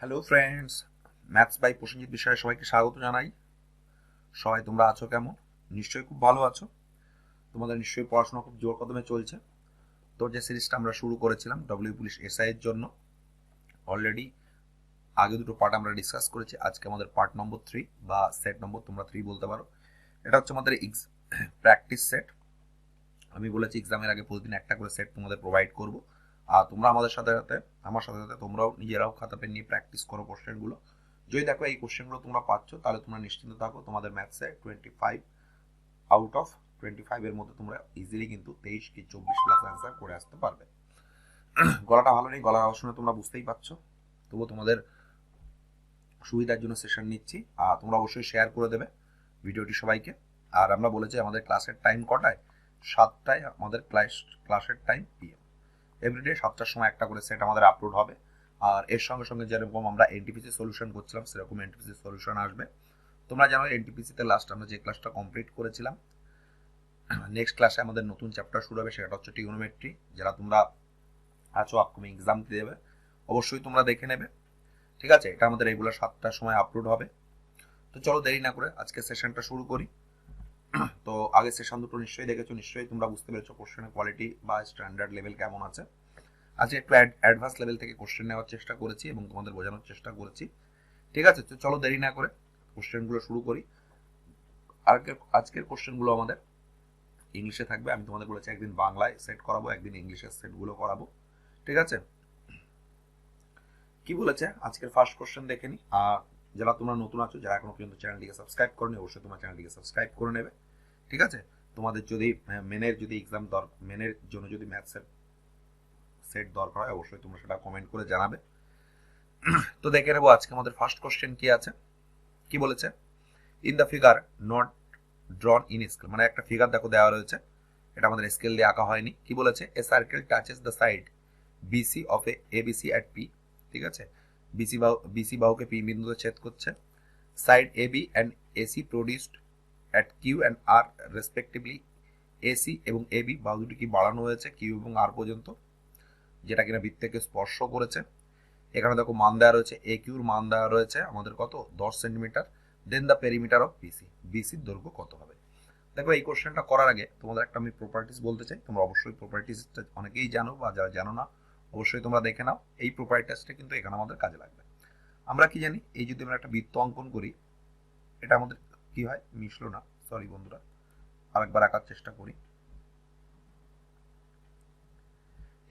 Hello friends, maths by Prosenjit বিষয়ে সবাইকে স্বাগত জানাই। সবাই তোমরা আছো কেমন? নিশ্চয়ই খুব ভালো আছো। তোমাদের নিশ্চয়ই পড়াশোনা খুব জোর কদমে চলছে। তো যে সিরিজটা আমরা শুরু করেছিলাম ডব্লিউ পুলিশ এসআই এর জন্য, অলরেডি আগে দুটো পার্ট আমরা ডিসকাস করেছি। আজকে আমাদের পার্ট নম্বর 3 বা সেট নম্বর, তোমরা 3 বলতে পারো। এটা হচ্ছে আমাদের প্র্যাকটিস সেট। আমি বলেছি এক্সামের আগে প্রতিদিন একটা করে সেট তোমাদের প্রোভাইড করব। আর তোমরা আমাদের সাথে সাথে আমার সাথে সাথে তোমরাও নিজেরাও খাতা পেন নিয়ে প্র্যাকটিস করো কোশ্চেনগুলো। যদি দেখো এই কোশ্চেনগুলো তোমরা পাচ্ছ, তাহলে তোমরা নিশ্চিন্ত থাকো তোমাদের ম্যাথসে 25 আউট অফ 25 এর মধ্যে তোমরা ইজিলি কিন্তু 23 কি 24 প্লাস অ্যান্সার করে আসতে পারবে। গলাটা ভালো নেই, গলার আওয়াজ শুনে তোমরা বুঝতেই পারছো। তবুও তোমাদের সুবিধার জন্য সেশন নিচ্ছি। আর তোমরা অবশ্যই শেয়ার করে দেবে ভিডিওটি সবাইকে। আর আমরা বলেছি আমাদের ক্লাসের টাইম কটায়? 7টায় আমাদের ক্লাসের টাইম পিএম। এভরিডে 7টার সময় একটা করে সেট আমাদের আপলোড হবে। আর এর সঙ্গে সঙ্গে যেরকম আমরা এনটিপিসি সলিউশন করছিলাম, সেরকম এনটিপিসি সলিউশন আসবে। তোমরা জানো এনটিপিসিতে লাস্ট আমরা যে ক্লাসটা কমপ্লিট করেছিলাম, নেক্সট ক্লাসে আমাদের নতুন চ্যাপ্টার শুরু হবে, সেটা হচ্ছে ট্রিগোনোমেট্রি। যারা তোমরা আছো আপকামিং এক্সাম দিতে দেবে, অবশ্যই তোমরা দেখে নেবে। ঠিক আছে, এটা আমাদের রেগুলার 7টার সময় আপলোড হবে। তো চলো দেরি না করে আজকে সেশনটা শুরু করি। তো আগের সেশন দুটো নিশ্চয়ই দেখেছো, নিশ্চয়ই তোমরা বুঝতে পেরেছো কোশ্চেনের কোয়ালিটি বা স্ট্যান্ডার্ড লেভেল কেমন আছে। আজকে একটু অ্যাডভান্স লেভেল থেকে কোশ্চেন নেওয়ার চেষ্টা করেছি এবং তোমাদের বোঝানোর চেষ্টা করেছি। ঠিক আছে, তো চলো দেরি না করে কোশ্চেনগুলো শুরু করি। আজকের কোশ্চেনগুলো আমাদের ইংলিশে থাকবে। আমি তোমাদের বলেছি একদিন বাংলায় সেট করাবো, একদিন ইংলিশের সেটগুলো করাবো। ঠিক আছে, কি বলেছে আজকের ফার্স্ট কোশ্চেন দেখে নি। যারা তোমরা নতুন আছো, যারা এখনো পর্যন্ত চ্যানেলটিকে সাবস্ক্রাইব করনি, অবশ্যই তোমার চ্যানেলটিকে সাবস্ক্রাইব করে নেবে। ঠিক আছে, তোমাদের যদি মেনের যদি এক্সাম মেনের জন্য যদি ম্যাথসের সেট দরকার হয়, অবশ্যই তোমরা সেটা কমেন্ট করে জানাবে। তো দেখে নেবো আজকে আমাদের ফার্স্ট কোশ্চেন কি আছে। কি বলেছে? In the figure not ড্রন in scale, মানে একটা ফিগার দেখো দেওয়া রয়েছে, এটা আমাদের স্কেল দিয়ে আঁকা হয়নি। কি বলেছে? A circle touches the side BC of a ABC at P. ঠিক আছে, বিসি বাহুকে পি বিন্দুতে ছেদ করছে। Side A B and AC produced at Q and R respectively. AC এবং এ বি বাহু দুটি কি বাড়ানো হয়েছে কিউ এবং আর পর্যন্ত, যেটা কিনা বৃত্তকে স্পর্শ করেছে। এখানে দেখো মান দেওয়া রয়েছে, এ কিউর মান দেওয়া রয়েছে আমাদের কত? 10 centimetre. Then the perimeter of BC, বিসির দৈর্ঘ্য কত হবে? দেখো এই কোশ্চেনটা করার আগে তোমাদের একটা আমি প্রপার্টিস বলতে চাই। তোমরা অবশ্যই প্রপার্টিসটা অনেকেই জানো, বা যারা জানো না অবশ্যই তোমরা দেখে নাও। এই প্রপার্টিসটা কিন্তু এখানে আমাদের কাজে লাগবে। আমরা কি জানি, এই যদি আমরা একটা বৃত্ত অঙ্কন করি, এটা আমাদের কি হয়? মিশলো না, সরি বন্ধুরা, আরেকবার আঁকার চেষ্টা করি।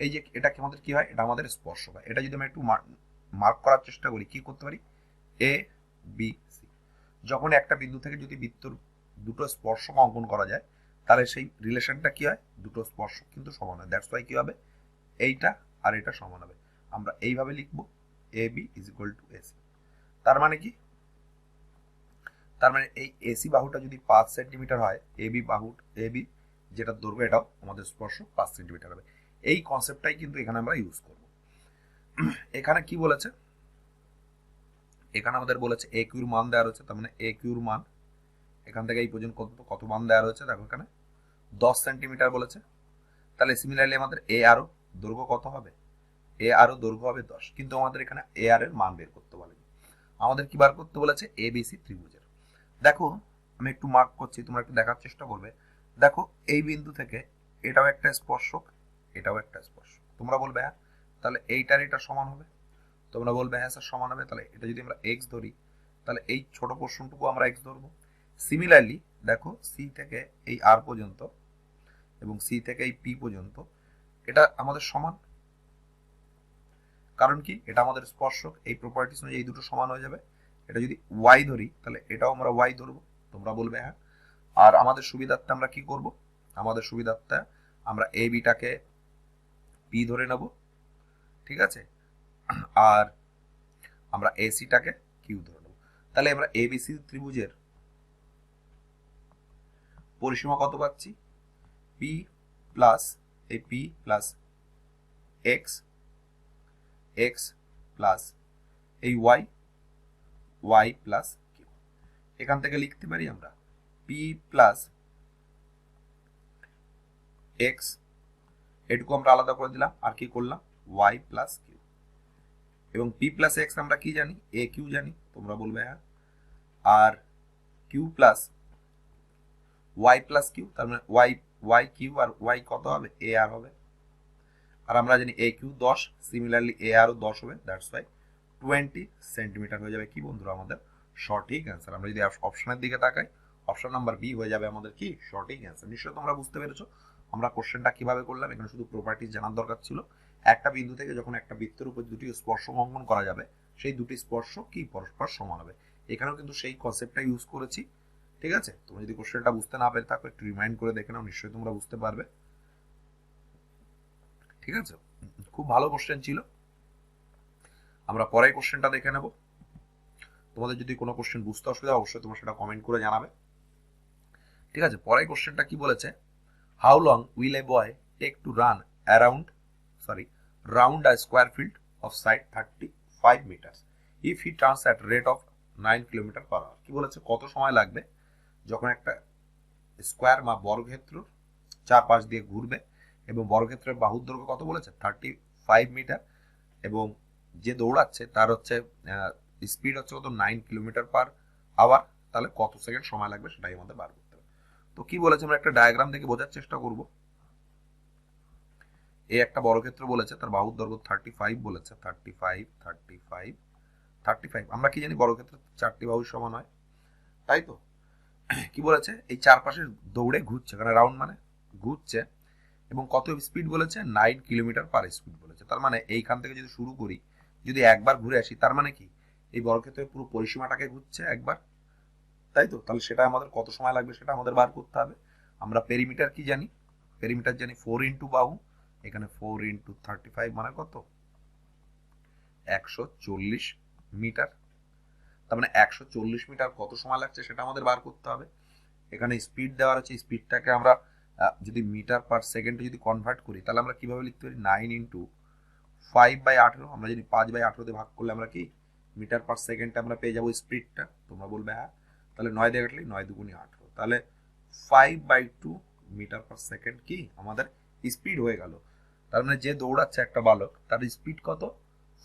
এই যে এটা কি আমাদের কি হয়? এটা আমাদের স্পর্শ হয়। এটা যদি আমরা একটু মার্ক করার চেষ্টা করি, কি করতে পারি? এ বি সি। যখন একটা বিন্দু থেকে যদি বৃত্তর দুটো স্পর্শক অঙ্কন করা যায়, তাহলে সেই রিলেশনটা কি হয়? দুটো স্পর্শক কিন্তু সমান হয়। দ্যাটস ওয়াই কি হবে? এইটা আর এটা সমান হবে। আমরা এইভাবে লিখবো, A B is equal to AC. তার মানে কি? তার মানে এই এসি বাহুটা যদি 5 সেন্টিমিটার হয়, এ বি যেটা দৈর্ঘ্য, এটাও আমাদের স্পর্শ 5 সেন্টিমিটার হবে। এই কনসেপ্টটাই কিন্তু এখানে আমরা ইউজ করব। এখানে কি বলেছে? এখানে আমাদের বলেছে এ কিউর মান দেওয়া রয়েছে, তার মানে এ কিউর মান এখান থেকে এই পর্যন্ত কত কত মান দেওয়া রয়েছে দেখো, এখানে 10 সেন্টিমিটার বলেছে। তাহলে সিমিলারলি আমাদের এ আরও দৈর্ঘ্য কত হবে? এ আরও দৈর্ঘ্য হবে 10, কিন্তু আমাদের এখানে এ আর এর মান বের করতে বলেনি। আমাদের কি বার করতে বলেছে? এ বিসি ত্রিভুজের। দেখো আমি একটু মার্ক করছি, তোমরা একটু দেখার চেষ্টা করবে। দেখো এই বিন্দু থেকে এটাও একটা স্পর্শক, এটাও একটা স্পর্শক। তোমরা বলবে হ্যাঁ, তাহলে এইটার এটা সমান হবে। তোমরা বলবে হ্যাঁ স্যার সমান হবে। তাহলে এটা যদি আমরা এক্স ধরি, তাহলে এই ছোট পোর্শনটুকু আমরা এক্স ধরবো। সিমিলারলি দেখো সি থেকে এই আর পর্যন্ত এবং সি থেকে এই পি পর্যন্ত এটা আমাদের সমান। কারণ কি? এটা আমাদের স্পর্শক, এই প্রপার্টিস অনুযায়ী এই দুটো সমান হয়ে যাবে। এটা যদি ওয়াই ধরি, তাহলে এটাও আমরা ওয়াই ধরবো। তোমরা বলবে হ্যাঁ। আর আমাদের সুবিধার্থে আমরা কি করব? আমাদের সুবিধার্থে আমরা এ বিটাকে পি ধরে নেব। ঠিক আছে, আর আমরা এসিটাকে কিউ ধরে নেব। তাহলে আমরা এবিসি ত্রিভুজের পরিসীমা কত পাচ্ছি? পি প্লাস এই P plus x, x plus এই ওয়াই, ওয়াই প্লাস কিউ। এখান থেকে লিখতে পারি আমরা পি প্লাস এক্স, এটুকু আমরা আলাদা করে দিলাম, আর কি করলাম? Y plus Q. এবং পি প্লাস এক্স আমরা কি জানি, এ কিউ জানি, তোমরা বলবে হ্যাঁ। আর Q plus Y plus Q, তার মানে ওয়াই কিউ আর ওয়াই কত হবে, এ আর হবে। আর আমরা জানি এ কিউ 10, সিমিলারলি এ আরও 10 হবে, দ্যাটস ওয়াই 20 সেন্টিমিটার হয়ে যাবে কি বন্ধুরা আমাদের সঠিক অ্যান্সার। আমরা যদি অপশনের দিকে তাকাই, অপশন নাম্বার বি হয়ে যাবে আমাদের কি সঠিক অ্যান্সার। নিশ্চয়ই তোমরা বুঝতে পেরেছো আমরা কোশ্চেনটা কিভাবে করলাম। এখানে শুধু প্রপার্টিজ জানার দরকার ছিল। একটা বিন্দু থেকে যখন একটা বৃত্তের উপর দুটি স্পর্শ অঙ্কন করা যাবে, সেই দুটি স্পর্শ কি পরস্পর সমান হবে। এখানেও কিন্তু সেই কনসেপ্টটা ইউজ করেছি। ঠিক আছে, তোমরা যদি কোশ্চেনটা বুঝতে না পেরে থাকো একটু রিমাইন্ড করে দেখে নাও, নিশ্চয়ই তোমরা বুঝতে পারবে। ঠিক আছে, খুব ভালো কোশ্চেন ছিল। আমরা পরে কোশ্চেনটা দেখে নেব। তোমাদের যদি কোনো কোশ্চেন বুঝতে অসুবিধা অবশ্যই তোমরা সেটা কমেন্ট করে জানাবে। ঠিক আছে, পরে কোশ্চেনটা কি বলেছে, how long will a boy take to run round a square field of side 35 metre if he turns at rate of 9 kilometre per hour. কি বলেছে, কত সময় লাগবে যখন একটা স্কোয়ার বা বর্গক্ষেত্র চারপাশ দিয়ে ঘুরবে, এবং বর্গক্ষেত্রের বাহুর দৈর্ঘ্য কত বলেছে 35 মিটার, এবং যে দৌড়াচ্ছে তার হচ্ছে স্পিড হচ্ছে কত 9 কিলোমিটার পার আওয়ার, তাহলে কত সেকেন্ড সময় লাগবে সেটাই আমাদের বার করতে হবে। তো কি বলেছে আমরা একটা ডায়াগ্রাম দেখে বোঝার চেষ্টা করব। এই একটা বর্গক্ষেত্র বলেছে, তার বাহুর দৈর্ঘ্য 35 বলেছে, 35 আমরা কি জানি বর্গক্ষেত্রের চারটি বাহু সমান হয়, তাই তো। কি বলেছে, এই চারপাশে দৌড়ে ঘুরছে, কারণ রাউন্ড মানে ঘুরছে, এবং কত স্পিড বলেছে 9 কিলোমিটার পার স্পিড বলেছে। তার মানে এইখান থেকে যদি শুরু করি, যদি একবার ঘুরে আসি, তার মানে কি এই বর্গক্ষেত্রের পুরো পরিসীমাটাকে ঘুরছে একবার, তাই তো। তাহলে সেটা আমাদের কত সময় লাগবে সেটা আমাদের বার করতে হবে। আমরা পেরিমিটার কি জানি, পেরিমিটার জানি 4 ইন্টু বাহু, এখানে 4 ইন্টু 35 মানে কত 140 মিটার। তার মানে 140 মিটার কত সময় লাগছে সেটা আমাদের বার করতে হবে। এখানে স্পিড দেওয়া আছে, স্পিডটাকে আমরা যদি মিটার পার সেকেন্ডে যদি কনভার্ট করি, তাহলে আমরা কিভাবে লিখতে পারি 9 ইন্টু 5/18। আমরা যদি 5/18 ভাগ করলে আমরা কি মিটার পার সেকেন্ডে আমরা পেয়ে যাবো স্পিডটা, তোমরা বলবে হ্যাঁ। তাহলে 9 দিয়ে কাটলে 9 দুগুণে 18, তাহলে 5/2 মিটার পার সেকেন্ড কি আমাদের স্পিড হয়ে গেল। তার মানে যে দৌড়াচ্ছে একটা বালক, তার স্পিড কত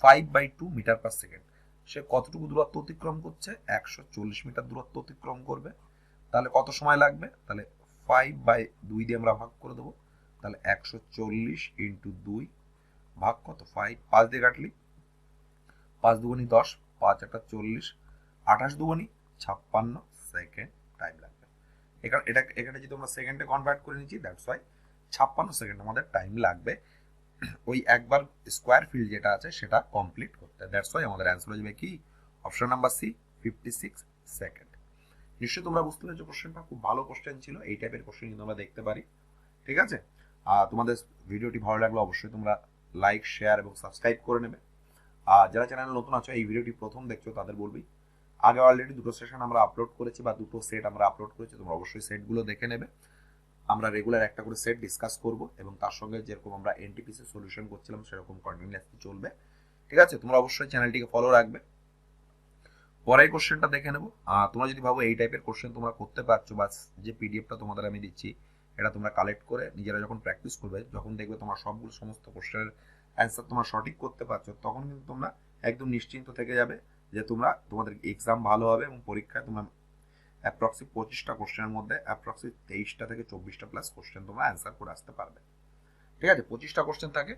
5/2 মিটার পার সেকেন্ড। সে কতটুকু দূরত্ব অতিক্রম করছে, 140 মিটার দূরত্ব অতিক্রম করবে। তাহলে কত সময় লাগবে, তাহলে 5/2 দিয়ে আমরা ভাগ করে দেবো, তাহলে 140 ইন্টু 2 ভাগ কত 5 দিয়ে কাটলি 5 দুগুণি 10, 5 একটা 40, 28 দুগুণি 56 সেকেন্ড টাইম লাগবে। এখানে যদি আমরা সেকেন্ডে কনভার্ট করে নিচ্ছি, দ্যাটস ওয়াই 56 সেকেন্ড আমাদের টাইম লাগবে ওই একবার স্কোয়ার ফিল্ড যেটা আছে সেটা কমপ্লিট করতে। দ্যাটস ওয়াই আমাদের অ্যান্সার হয়ে যাবে কি অপশন নাম্বার সি 56 সেকেন্ড। নিশ্চয়ই তোমরা বুঝতে পেরেছো কোশ্চেনটা খুব ভালো কোশ্চেন ছিল। এই টাইপের কোশ্চেন কিন্তু আমরা দেখতে পারি। ঠিক আছে, তোমাদের ভিডিওটি ভালো লাগলে অবশ্যই তোমরা লাইক, শেয়ার এবং সাবস্ক্রাইব করে নেবে। আর যারা চ্যানেলে নতুন আছো, এই ভিডিওটি প্রথম দেখছো, তাদের বলবি আগে অলরেডি দুটো সেশন আমরা আপলোড করেছি বা দুটো সেট আমরা আপলোড করেছি, তোমরা অবশ্যই সেটগুলো দেখে নেবে। আমরা রেগুলার একটা করে সেট ডিসকাস করব, এবং তার সঙ্গে যেরকম আমরা এনটিপিসি সলিউশন করছিলাম সেরকম কন্টিনিউয়াসলি চলবে। ঠিক আছে, তোমরা অবশ্যই চ্যানেলটিকে ফলো রাখবে। পরের কোশ্চেনটা দেখে নেবো। তোমরা যদি ভাবো এই টাইপের কোশ্চেন তোমরা করতে পারছো, বা যে পিডিএফটা তোমাদের আমি দিচ্ছি এটা তোমরা কালেক্ট করে নিজেরা যখন প্র্যাকটিস করবে, যখন দেখবে তোমার সবগুলো সমস্ত কোশ্চেনের অ্যান্সার তোমরা সঠিক করতে পারছো, তখন কিন্তু তোমরা একদম নিশ্চিন্ত থেকে যাবে যে তোমরা তোমাদের এক্সাম ভালো হবে, এবং পরীক্ষায় তোমরা অ্যাপ্রক্সি 25টা কোশ্চেনের মধ্যে অ্যাপ্রক্সি 23টা থেকে 24টা প্লাস কোশ্চেন তোমরা অ্যান্সার করে আসতে পারবে। ঠিক আছে, 25টা কোশ্চেন থাকে,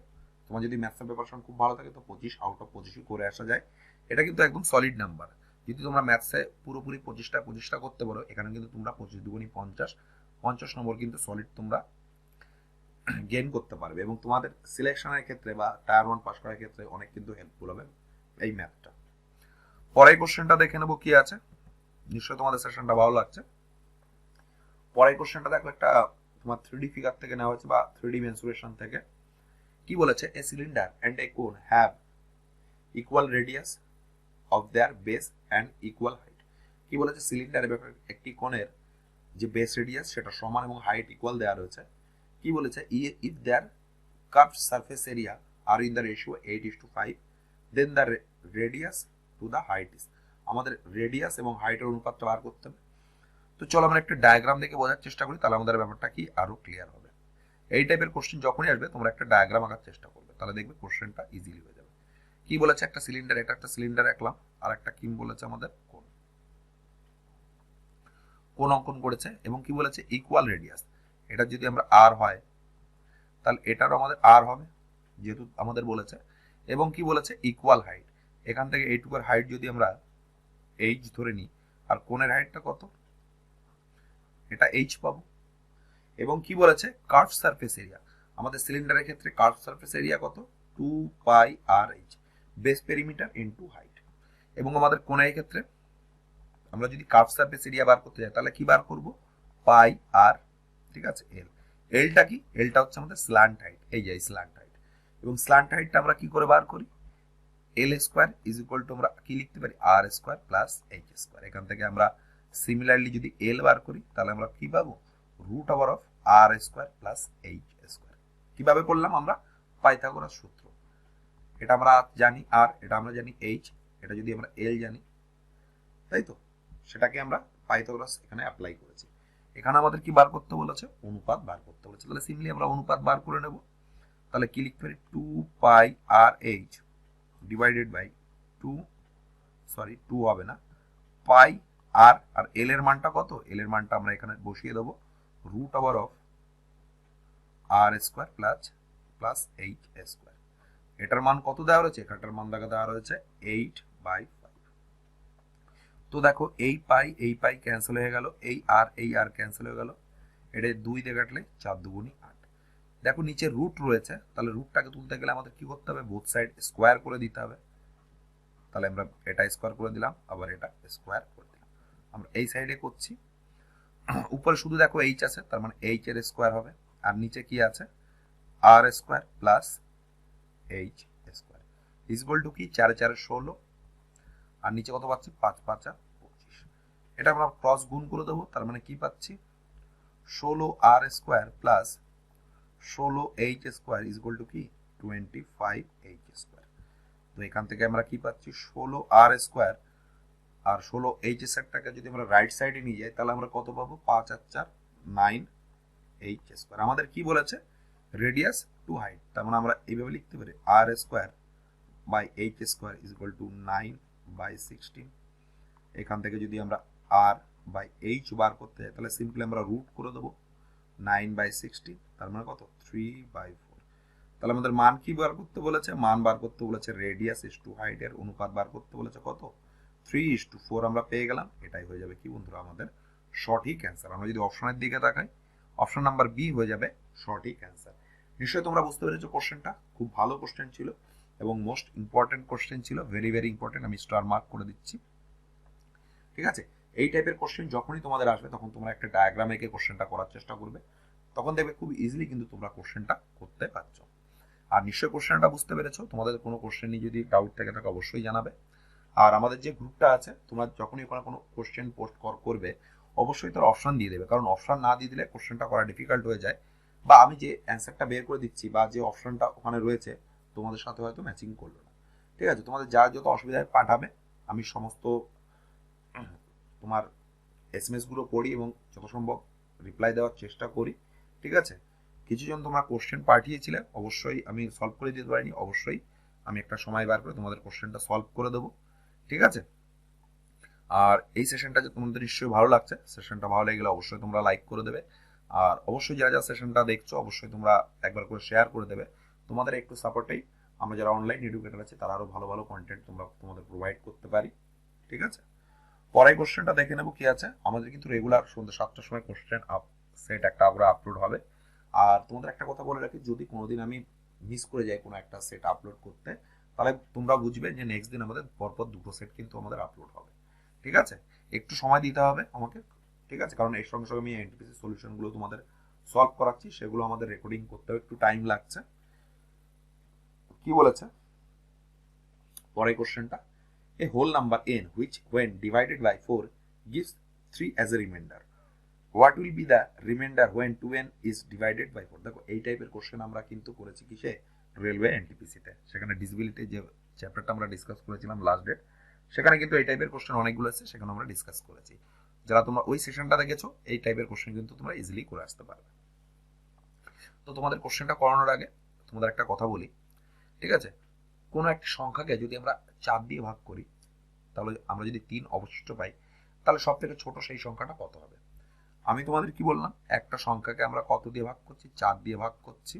তোমার যদি ম্যাথসের প্রিপারেশন খুব ভালো থাকে তো 25 আউট অফ 25 করে আসা যায়। এটা কিন্তু একদম সলিড নাম্বার। যদি তোমরা ম্যাথসে পুরোপুরি 25টা করতে পারো, এখানে কিন্তু তোমরা 25 দুগুণি 50 নম্বর কিন্তু সলিড তোমরা গেইন করতে পারবে, এবং তোমাদের সিলেকশনের ক্ষেত্রে বা টায়ার 1 পাস করার ক্ষেত্রে অনেক কিন্তু হেল্পফুল হবে এই ম্যাথটা। পরের কোশ্চেনটা দেখে নেবো কি আছে। নিশ্চয়ই তোমাদের সেশনটা ভালো লাগছে। পরের কোশ্চেনটা দেখো, একটা তোমার 3D ফিগার থেকে নেওয়া হয়েছে বা 3D মেনসুরেশন থেকে। কি বলেছে, এ সিলিন্ডার এন্ড এ কোন have equal radius of their base and equal height. কি বলেছে, সিলিন্ডার এবং একটি কোণের যে বেস রেডিয়াস সেটা সমান এবং হাইট ইকুয়াল দেওয়া রয়েছে। কি বলেছে, if their curved surface area are in the ratio 8:5 then the radius to the height is. আমাদের রেডিয়াস এবং হাইটের অনুপাতটা বার করতে হবে। তো চলো আমরা একটা ডায়াগ্রাম দেখে বোঝার চেষ্টা করি, তাহলে আমাদের ব্যাপারটা কি আরো ক্লিয়ার হবে। এই টাইপের কোশ্চেন যখনই আসবে তোমরা একটা ডায়াগ্রাম আঁকার চেষ্টা করবে, তাহলে দেখবে কোশ্চেনটা ইজিলি হয়ে যাবে। কি বলেছে, একটা সিলিন্ডার, এটা একটা সিলিন্ডার আঁকলাম, আর একটা কি বলেছে আমাদের কোণ অঙ্কন করেছে, এবং কি বলেছে ইকুয়াল রেডিয়াস। এটা যদি আমরা আর হয় তাহলে এটারও আমাদের আর হবে যেহেতু আমাদের বলেছে, এবং কি বলেছে ইকুয়াল হাইট। এখান থেকে এইটুকুর হাইট যদি আমরা এইচ ধরে নিই, আর কোণের হাইটটা কত, এটা এইচ পাবো। এবং কি বলেছে কার্ভ সারফেস এরিয়া, আমাদের সিলিন্ডারের ক্ষেত্রে কার্ভ সারফেস এরিয়া কত, 2πr/h, base perimeter into height. এবং আমাদের কোণের ক্ষেত্রে আমরা যদি কার্ভ সারফেস এরিয়া বার করতে যাই তাহলে কি বার করব, পাই আর, ঠিক আছে, এল। এলটা কি, এলটা হচ্ছে আমাদের স্ল্যান্ট হাইট, এই যে স্ল্যান্ট হাইট। এবং স্ল্যান্ট হাইটটা আমরা কি করে বার করি, এল স্কোয়ার ইজ ইকুয়াল টু আমরা কি লিখতে পারি, R square plus H square. এখান থেকে আমরা সিমিলারলি যদি এল বার করি তাহলে আমরা কি পাবো, root over of r square plus H square. কিভাবে করলাম আমরা, পাইথাগোরাস সূত্র। এটা আমরা জানি আর, এটা আমরা জানি এইচ, এটা যদি আমরা এল জানি, তাই তো, সেটাকে আমরা পাইথাগোরাস এখানে অ্যাপ্লাই করেছি। এখানে আমাদের কি বার করতে বলেছে, অনুপাত বার করতে বলেছে। তাহলে সিম্পলি আমরা অনুপাত বার করে নেব। তাহলে কি লিখতে পারি, 2πr/h ডিভাইডেড বাই 2 হবে না, পাই আর, আর এল এর মানটা কত, এল এর মানটা আমরা এখানে বসিয়ে দেবো, root over of r square plus H square. এটার মান কত দেওয়া রয়েছে, এখানটার মান দেওয়া রয়েছে 8/5। তো দেখো এই পাই ক্যান্সেল হয়ে গেল, এই আর ক্যান্সেল হয়ে গেল, এটা 2 দিয়ে কাটলে 4 দুগুণি 8। দেখো নিচে রুট রয়েছে, তাহলে রুটটাকে তুলতে গেলে আমাদের কি করতে হবে, বোথ সাইড স্কোয়ার করে দিতে হবে। তাহলে আমরা এটা স্কোয়ার করে দিলাম, আবার এটা স্কোয়ার করে দিলাম। আমরা এই সাইডে করছি, উপরে শুধু দেখো এইচ আছে, তার মানে এইচ এর স্কোয়ার হবে, আর নিচে কি আছে, R square plus H square is equal to কি, 4 4 16, আর নিচে কত পাচ্ছি, 5 5 25। এটা আমরা ক্রস গুণ করে দেবো, তার মানে কি পাচ্ছি, 16r square plus 16h square is equal to কি, 25h স্কোয়ার। তো এখান থেকে আমরা কি পাচ্ছি, 16r স্কোয়ার আর 16h স্কোয়ারটাকে যদি আমরা রাইট সাইডে নিয়ে যাই তাহলে আমরা কত পাবো, 5 আর 4 9h স্কোয়ার। আমাদের কি বলেছে, রেডিয়াস টু হাইট, তার মানে আমরা এইভাবে লিখতে পারি, R square by H square is equal to 9/16। এখান থেকে যদি আমরা আর বাই এইচ বার করতে যাই তাহলে সিম্পলি আমরা রুট করে দেবো, 9/16, তার মানে কত, 3/4। তাহলে আমাদের মান কি বার করতে বলেছে, মান বার করতে বলেছে রেডিয়াস ইস টু হাইট এর অনুপাত বার করতে বলেছে কত, 3:4 আমরা পেয়ে গেলাম। এটাই হয়ে যাবে কি বন্ধুরা আমাদের সঠিক অ্যান্সার। আমরা যদি অপশনের দিকে তাকাই, অপশন নাম্বার বি হয়ে যাবে সঠিক অ্যান্সার। নিশ্চয়ই তোমরা বুঝতে পেরেছো, কোশ্চেনটা খুব ভালো কোশ্চেন ছিল এবং মোস্ট ইম্পর্টেন্ট কোশ্চেন ছিল, ভেরি ভেরি ইম্পর্টেন্ট, আমি স্টার মার্ক করে দিচ্ছি। ঠিক আছে, এই টাইপের কোশ্চেন যখনই তোমাদের আসবে তখন তোমরা একটা ডায়াগ্রাম এঁকে কোশ্চেনটা করার চেষ্টা করবে, তখন দেখবে খুব ইজিলি কিন্তু তোমরা কোশ্চেনটা করতে পারছো। আর নিশ্চয়ই কোশ্চেনটা বুঝতে পেরেছো। তোমাদের কোনো কোশ্চেন নিয়ে যদি ডাউট থেকে থাকে অবশ্যই জানাবে। আর আমাদের যে গ্রুপটা আছে, তোমরা যখনই কোনো কোশ্চেন পোস্ট করবে অবশ্যই তার অপশন দিয়ে দেবে, কারণ অপশন না দিয়ে দিলে কোশ্চেনটা করা ডিফিকাল্ট হয়ে যায়, বা আমি যে অ্যান্সারটা বের করে দিচ্ছি বা যে অপশনটা ওখানে রয়েছে তোমাদের সাথে হয়তো ম্যাচিং করলো না। ঠিক আছে, তোমাদের যার যত অসুবিধায় পাঠাবে আমি সমস্ত তোমার এসএমএস গুলো পড়ি এবং যত সম্ভব রিপ্লাই দেওয়ার চেষ্টা করি। ঠিক আছে, কিছুজন তোমরা কোশ্চেন পাঠিয়েছিলে, অবশ্যই আমি সলভ করে দিতে পারিনি, অবশ্যই আমি একটা সময় বার করে তোমাদের কোশ্চেনটা সলভ করে দেবো। ঠিক আছে, আর এই সেশনটা যে তোমাদের নিশ্চয়ই ভালো লাগছে, সেশনটা ভালো লেগে গেলে অবশ্যই তোমরা লাইক করে দেবে, আর অবশ্যই যারা যারা সেশনটা দেখছো অবশ্যই তোমরা একবার করে শেয়ার করে দেবে। তোমাদের একটু সাপোর্টেই আমরা যারা অনলাইন এডুকেটর আছে তারা আরো ভালো ভালো কন্টেন্ট তোমরা তোমাদের প্রোভাইড করতে পারি। ঠিক আছে, পরের কোশ্চেনটা দেখে নেবো কি আছে। আমাদের কিন্তু রেগুলার সন্ধ্যা 7টার সময় কোশ্চেন সেট একটা করে আপলোড হবে। আর তোমাদের একটা কথা বলে রাখি, যদি কোনোদিন আমি মিস করে যাই কোনো একটা সেট আপলোড করতে, তাহলে তোমরা বুঝবে যে নেক্সট দিন আমাদের পরপর দুটো সেট কিন্তু আমাদের আপলোড হবে। ঠিক আছে, একটু সময় দিতে হবে আমাকে। ঠিক আছে, কারণ এর সঙ্গে সঙ্গে আমি এনটিপিসি সলিউশনগুলো তোমাদের সলভ করাচ্ছি, সেগুলো আমাদের রেকর্ডিং করতেও একটু টাইম লাগছে। কি বলেছে পরের কোশ্চেনটা, a whole number n which when divided by 4 gives 3 as a remainder, what will be the remainder when 2n is divided by 4? দেখো এই টাইপের কোশ্চেন আমরা কিন্তু করেছি কিসে, রেলওয়ে এনটিপিসিতে। সেখানে ডিসেবিলিটি যে চ্যাপ্টারটা আমরা ডিসকাস করেছিলাম লাস্ট ডেট, সেখানে কিন্তু এই টাইপের কোশ্চেন অনেকগুলো আছে, সেখানে আমরা ডিসকাস করেছি। যারা তোমরা ওই সেশনটা দেখেছো এই টাইপের কোশ্চেন কিন্তু তোমরা ইজিলি করে আসতে পারবে। তো তোমাদের কোশ্চেনটা করানোর আগে তোমাদের একটা কথা বলি। ঠিক আছে, কোনো একটি সংখ্যাকে যদি আমরা 4 দিয়ে ভাগ করি, তাহলে আমরা যদি 3 অবশিষ্ট পাই, তাহলে সব থেকে ছোট সেই সংখ্যাটা কত হবে? আমি তোমাদের কি বললাম, একটা সংখ্যাকে আমরা কত দিয়ে ভাগ করছি? 4 দিয়ে ভাগ করছি,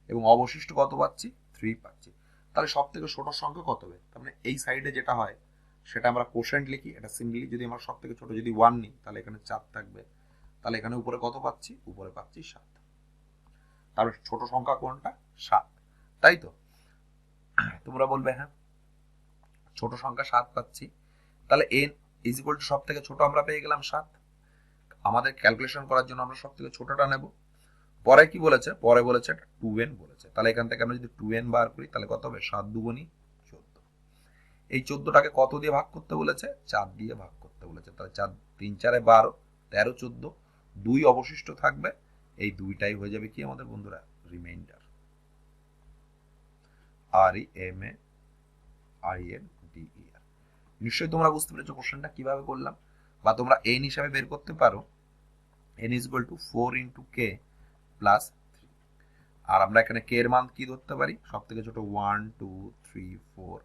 এবং অবশিষ্ট কত পাচ্ছি? 3 পাচ্ছি। তাহলে সব থেকে ছোট সংখ্যা কত হবে? তার মানে এই সাইডে যেটা হয় সেটা আমরা কোশেন্ট লিখি। এটা সিম্পলি যদি আমরা সব থেকে ছোট যদি 1 নিই, তাহলে এখানে 4 থাকবে। তাহলে এখানে উপরে কত পাচ্ছি? উপরে পাচ্ছি 7। তাহলে ছোট সংখ্যা কোনটা? 7, তাই তো? তোমরা বলবে হ্যাঁ, ছোট সংখ্যা 7 পাচ্ছি, তাহলে n ইজ ইকুয়াল টু সব থেকে ছোট আমরা পেয়ে গেলাম 7। আমাদের ক্যালকুলেশন করার জন্য আমরা সব থেকে ছোটটা নেব। পরে কি বলেছে? পরে বলেছে 2n বলেছে। তাহলে এখান থেকে আমরা যদি 2n বার করি, তাহলে কত হবে? 7 দুগুণী 14। এই 14টাকে কত দিয়ে ভাগ করতে বলেছে? 4 দিয়ে ভাগ করতে বলেছে। তাহলে 4 3 4 12, 13 14, 2 অবশিষ্ট থাকবে। এই দুইটাই হয়ে যাবে কি আমাদের বন্ধুরা? রিমাইন্ডার। REMAINDER। নিশ্চয়ই তোমরা বুঝতে পেরেছো কোশ্চেনটা কিভাবে করলাম, বা তোমরা n হিসাবে বের করতে পারো n is equal to 4 into k plus 3। আর আমরা এখানে k এর মান কি ধরতে পারি? সব থেকে ছোট 1 2 3 4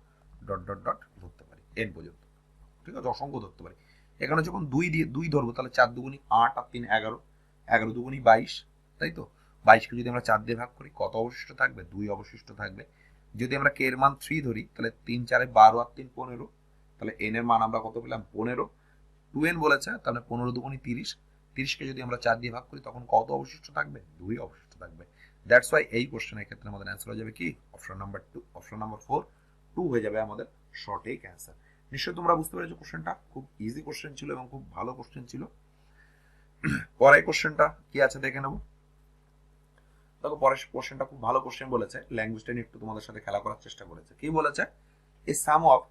ডট ডট ডট ধরতে পারি n পর্যন্ত, ঠিক আছে? অসংখ্য ধরতে পারি। এখানে যখন 2 দিয়ে 2 ধরবো, তাহলে 4 দুগুণী 8 আর 3 11, 11 দুগুণী 22, তাই তো? 22 কে যদি আমরা 4 দিয়ে ভাগ করি, কত অবশিষ্ট থাকবে? 2 অবশিষ্ট থাকবে। যদি আমরা k এর মান 3 ধরি, তাহলে 3 4 12 আর 3 15, তাহলে n এর মান আমরা কত পেলাম? 15। 2n বলেছে, তাহলে 15 দুগুণী 30, 30 কে যদি আমরা 4 দিয়ে ভাগ করি, তখন কত অবশিষ্ট থাকবে? 2 অবশিষ্ট থাকবে। দ্যাটস ওয়াই এই কোশ্চেনের ক্ষেত্রে আমাদের অ্যান্সার হয়ে যাবে কি? অপশন নাম্বার 2, অপশন নাম্বার 4, 2 হয়ে যাবে আমাদের সঠিক অ্যান্সার। নিশ্চয়ই তোমরা বুঝতে পেরেছো কোশ্চেনটা খুব ইজি কোশ্চেন ছিল এবং খুব ভালো কোশ্চেন ছিল। পরের কোশ্চেনটা কি আছে দেখে নেব। দেখো, পরের কোশ্চেনটা খুব ভালো কোশ্চেন বলেছে, ল্যাঙ্গুয়েজটা নিয়ে একটু তোমাদের সাথে খেলা করার চেষ্টা করেছে। কি বলেছে? এ সাম of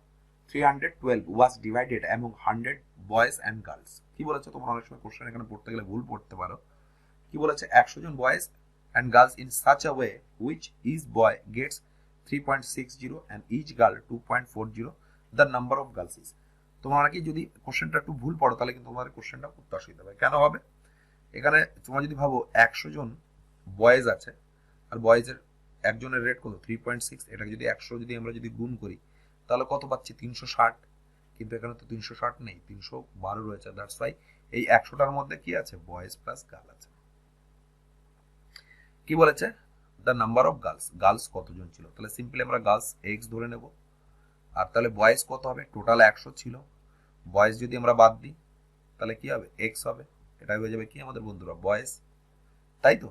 312 was divided among 100 boys and girls। কি বলেছে? তোমরা অনেক সময় কোশ্চেন এখানে পড়তে গেলে ভুল পড়তে পারো। কি বলেছে? 100 জন boys and girls in such a way which each boy gets 3.60 and each girl 2.40, the number of girls is। তোমরা কি যদি কোশ্চেনটা একটু ভুল পড়ো, তাহলে কিন্তু তোমাদের কোশ্চেনটা করতে অসুবিধা হবে। কেন হবে? এখানে তোমরা যদি ভাবো 100 জন বয়েজ আছে, আর বয়েজের একজনের রেট কত? 3.6। এটাকে যদি 100 যদি আমরা যদি গুণ করি, তাহলে কত পাচ্ছি? 360। কিন্তু এখানে তো 360 নেই, 312 রয়েছে। দ্যাটস ওয়াই এই 100টার মধ্যে কি আছে? বয়েজ প্লাস গার্ল আছে। কি বলেছে? The number of girls, girls কতজন ছিল? তাহলে সিম্পলি আমরা গার্লস এক্স ধরে নেব। আর তাহলে বয়েজ কত হবে? টোটাল 100 ছিল, বয়েজ যদি আমরা বাদ দিই, তাহলে কি হবে? এক্স হবে। এটাই হয়ে যাবে কি আমাদের বন্ধুরা? বয়েজ, তাই তো?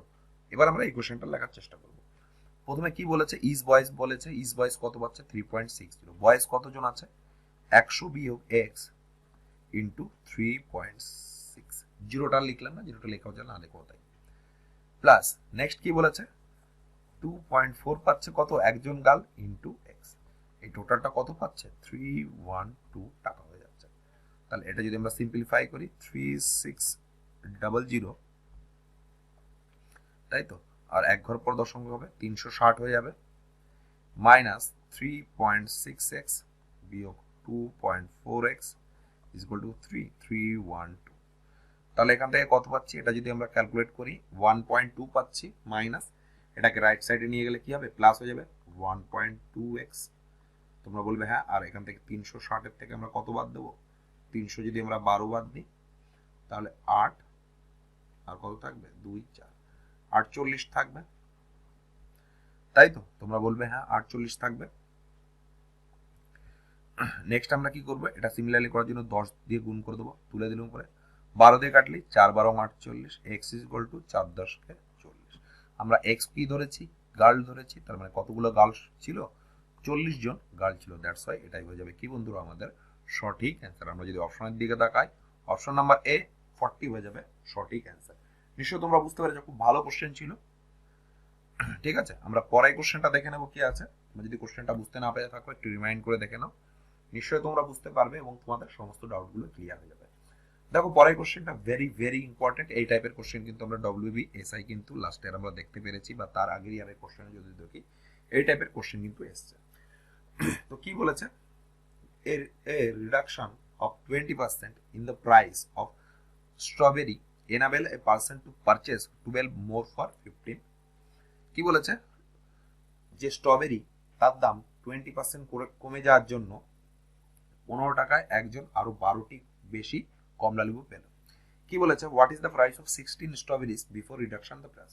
এবার আমরা এই কোশ্চেনটা লেখার চেষ্টা করব। প্রথমে কি বলেছে? ইজ বয়েজ বলেছে। ইজ বয়েজ কত পাচ্ছে? 3.60। বয়েজ কতজন আছে? 100 বিয়োগ এক্স ইন্টু 3.6। জিরোটা লিখলাম না, জিরোটা লেখাও যায় না, লেখাও তাই। প্লাস নেক্সট কি বলেছে? 2.4 পাচ্ছে কত? একজন গার্ল ইন্টু এক্স। এই টোটালটা কত পাচ্ছে? 312 টাকা হয়ে যাচ্ছে। তাহলে এটা যদি আমরা সিম্পলিফাই করি, 3600, তাই তো? আর এক ঘর পর দশমিক হবে, 360 হয়ে যাবে। মাইনাস 3.6x বিয়োগ 2.4x ইজ ইকুয়াল টু 312। তাহলে এখান থেকে কত পাচ্ছি? এটা যদি আমরা ক্যালকুলেট করি, 1.2 পাচ্ছি। মাইনাস এটাকে রাইট সাইডে নিয়ে গেলে কি হবে? প্লাস হয়ে যাবে 1.2x। তোমরা বলবে হ্যাঁ, আর এখান থেকে 360 থেকে আমরা কত বাদ দেবো? 300 যদি আমরা 12 বাদ দিই, তাহলে 8, আর কত থাকবে? 2 4, 48 থাকবে, তাই তো? তোমরা বলবে হ্যাঁ 48 থাকবে। নেক্সট আমরা কি করবো? এটা সিমিলারলি করার জন্য 10 দিয়ে গুণ করে দেবো, তুলে দিলাম উপরে। 12 দিয়ে কাটলি 4 12 48, এক্স ইজ ইকুয়াল টু 4 10 কে 40। আমরা এক্স কি ধরেছি? গার্ল ধরেছি। তার মানে কতগুলো গার্ল ছিল? 40 জন গার্ল ছিল। দ্যাটস ওয়াই এটাই হয়ে যাবে কি বন্ধুরা? আমাদের সঠিক অ্যান্সার। আমরা যদি অপশনের দিকে তাকাই, অপশন নাম্বার এ 40 হয়ে যাবে সঠিক অ্যান্সার। নিশ্চয়ই তোমরা বুঝতে পেরেছো খুব ভালো কোশ্চেন ছিল। ঠিক আছে, আমরা পরের কোশ্চেনটা দেখে নেবো কি আছে। তোমরা যদি কোশ্চেনটা বুঝতে না পেরে থাকো, একটু রিমাইন্ড করে দেখে নাও, নিশ্চয়ই তোমরা বুঝতে পারবে এবং তোমাদের সমস্ত ডাউটগুলো ক্লিয়ার হয়ে যাবে। দেখো, পরের কোশ্চেনটা ভেরি ভেরি ইম্পর্টেন্ট। এই টাইপের কোশ্চেন কিন্তু আমরা WBSI কিন্তু লাস্ট ইয়ার আমরা দেখতে পেরেছি, বা তার আগের ইয়ারের কোশ্চেনে যদি দেখি, এই টাইপের কোশ্চেন কিন্তু এসছে। তো কি বলেছে? a reduction of 20% in the price of strawberry enable a person to purchase 12 more for 15। কি বলেছে? যে স্ট্রবেরি তার দাম 20% করে কমে যাওয়ার জন্য 15 টাকায় একজন আরো 12টি বেশি কমলা লেবু পেল। কি বলেছে, what is the price of 16 strawberries before reduction the price.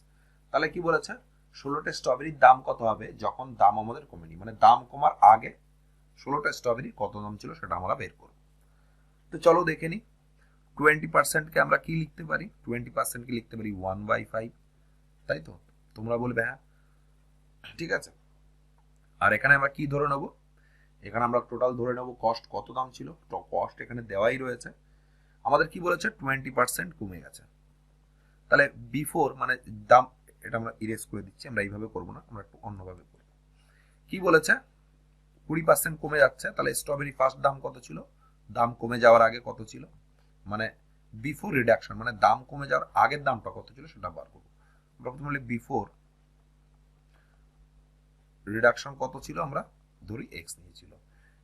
তাহলে কি বলেছে, 16টা স্ট্রবেরির দাম কত হবে যখন দাম আমাদের কমেনি, মানে দাম কমার আগে 16টা স্ট্রবেরি কত দাম ছিল সেটা আমরা বের করব। তো চলো দেখে নিই। 20%কে আমরা কি লিখতে পারি, 20%কে লিখতে পারি 1/5, তাই তো? তোমরা বলবে হ্যাঁ, ঠিক আছে। আর এখানে আমরা কি ধরে নেব, এখানে আমরা টোটাল ধরে নেব কস্ট কত দাম ছিল, তো কস্ট এখানে দেওয়াই রয়েছে। আমাদের কি বলেছে 20% কমে গেছে, তাহলে বিফোর মানে দাম, এটা আমরা ইরেজ করে দিচ্ছি, আমরা এইভাবে করবো না, আমরা একটু অন্যভাবে করবো। কি বলেছে 20% কমে যাচ্ছে, তাহলে স্ট্রবেরি ফার্স্ট দাম কত ছিল, দাম কমে যাওয়ার আগে কত ছিল, মানে বিফোর রিডাকশন মানে দাম কমে যাওয়ার আগের দামটা কত ছিল সেটা বার করবো। প্রথমে বিফোর রিডাকশন কত ছিল, আমরা ধরি এক্স নিয়েছিল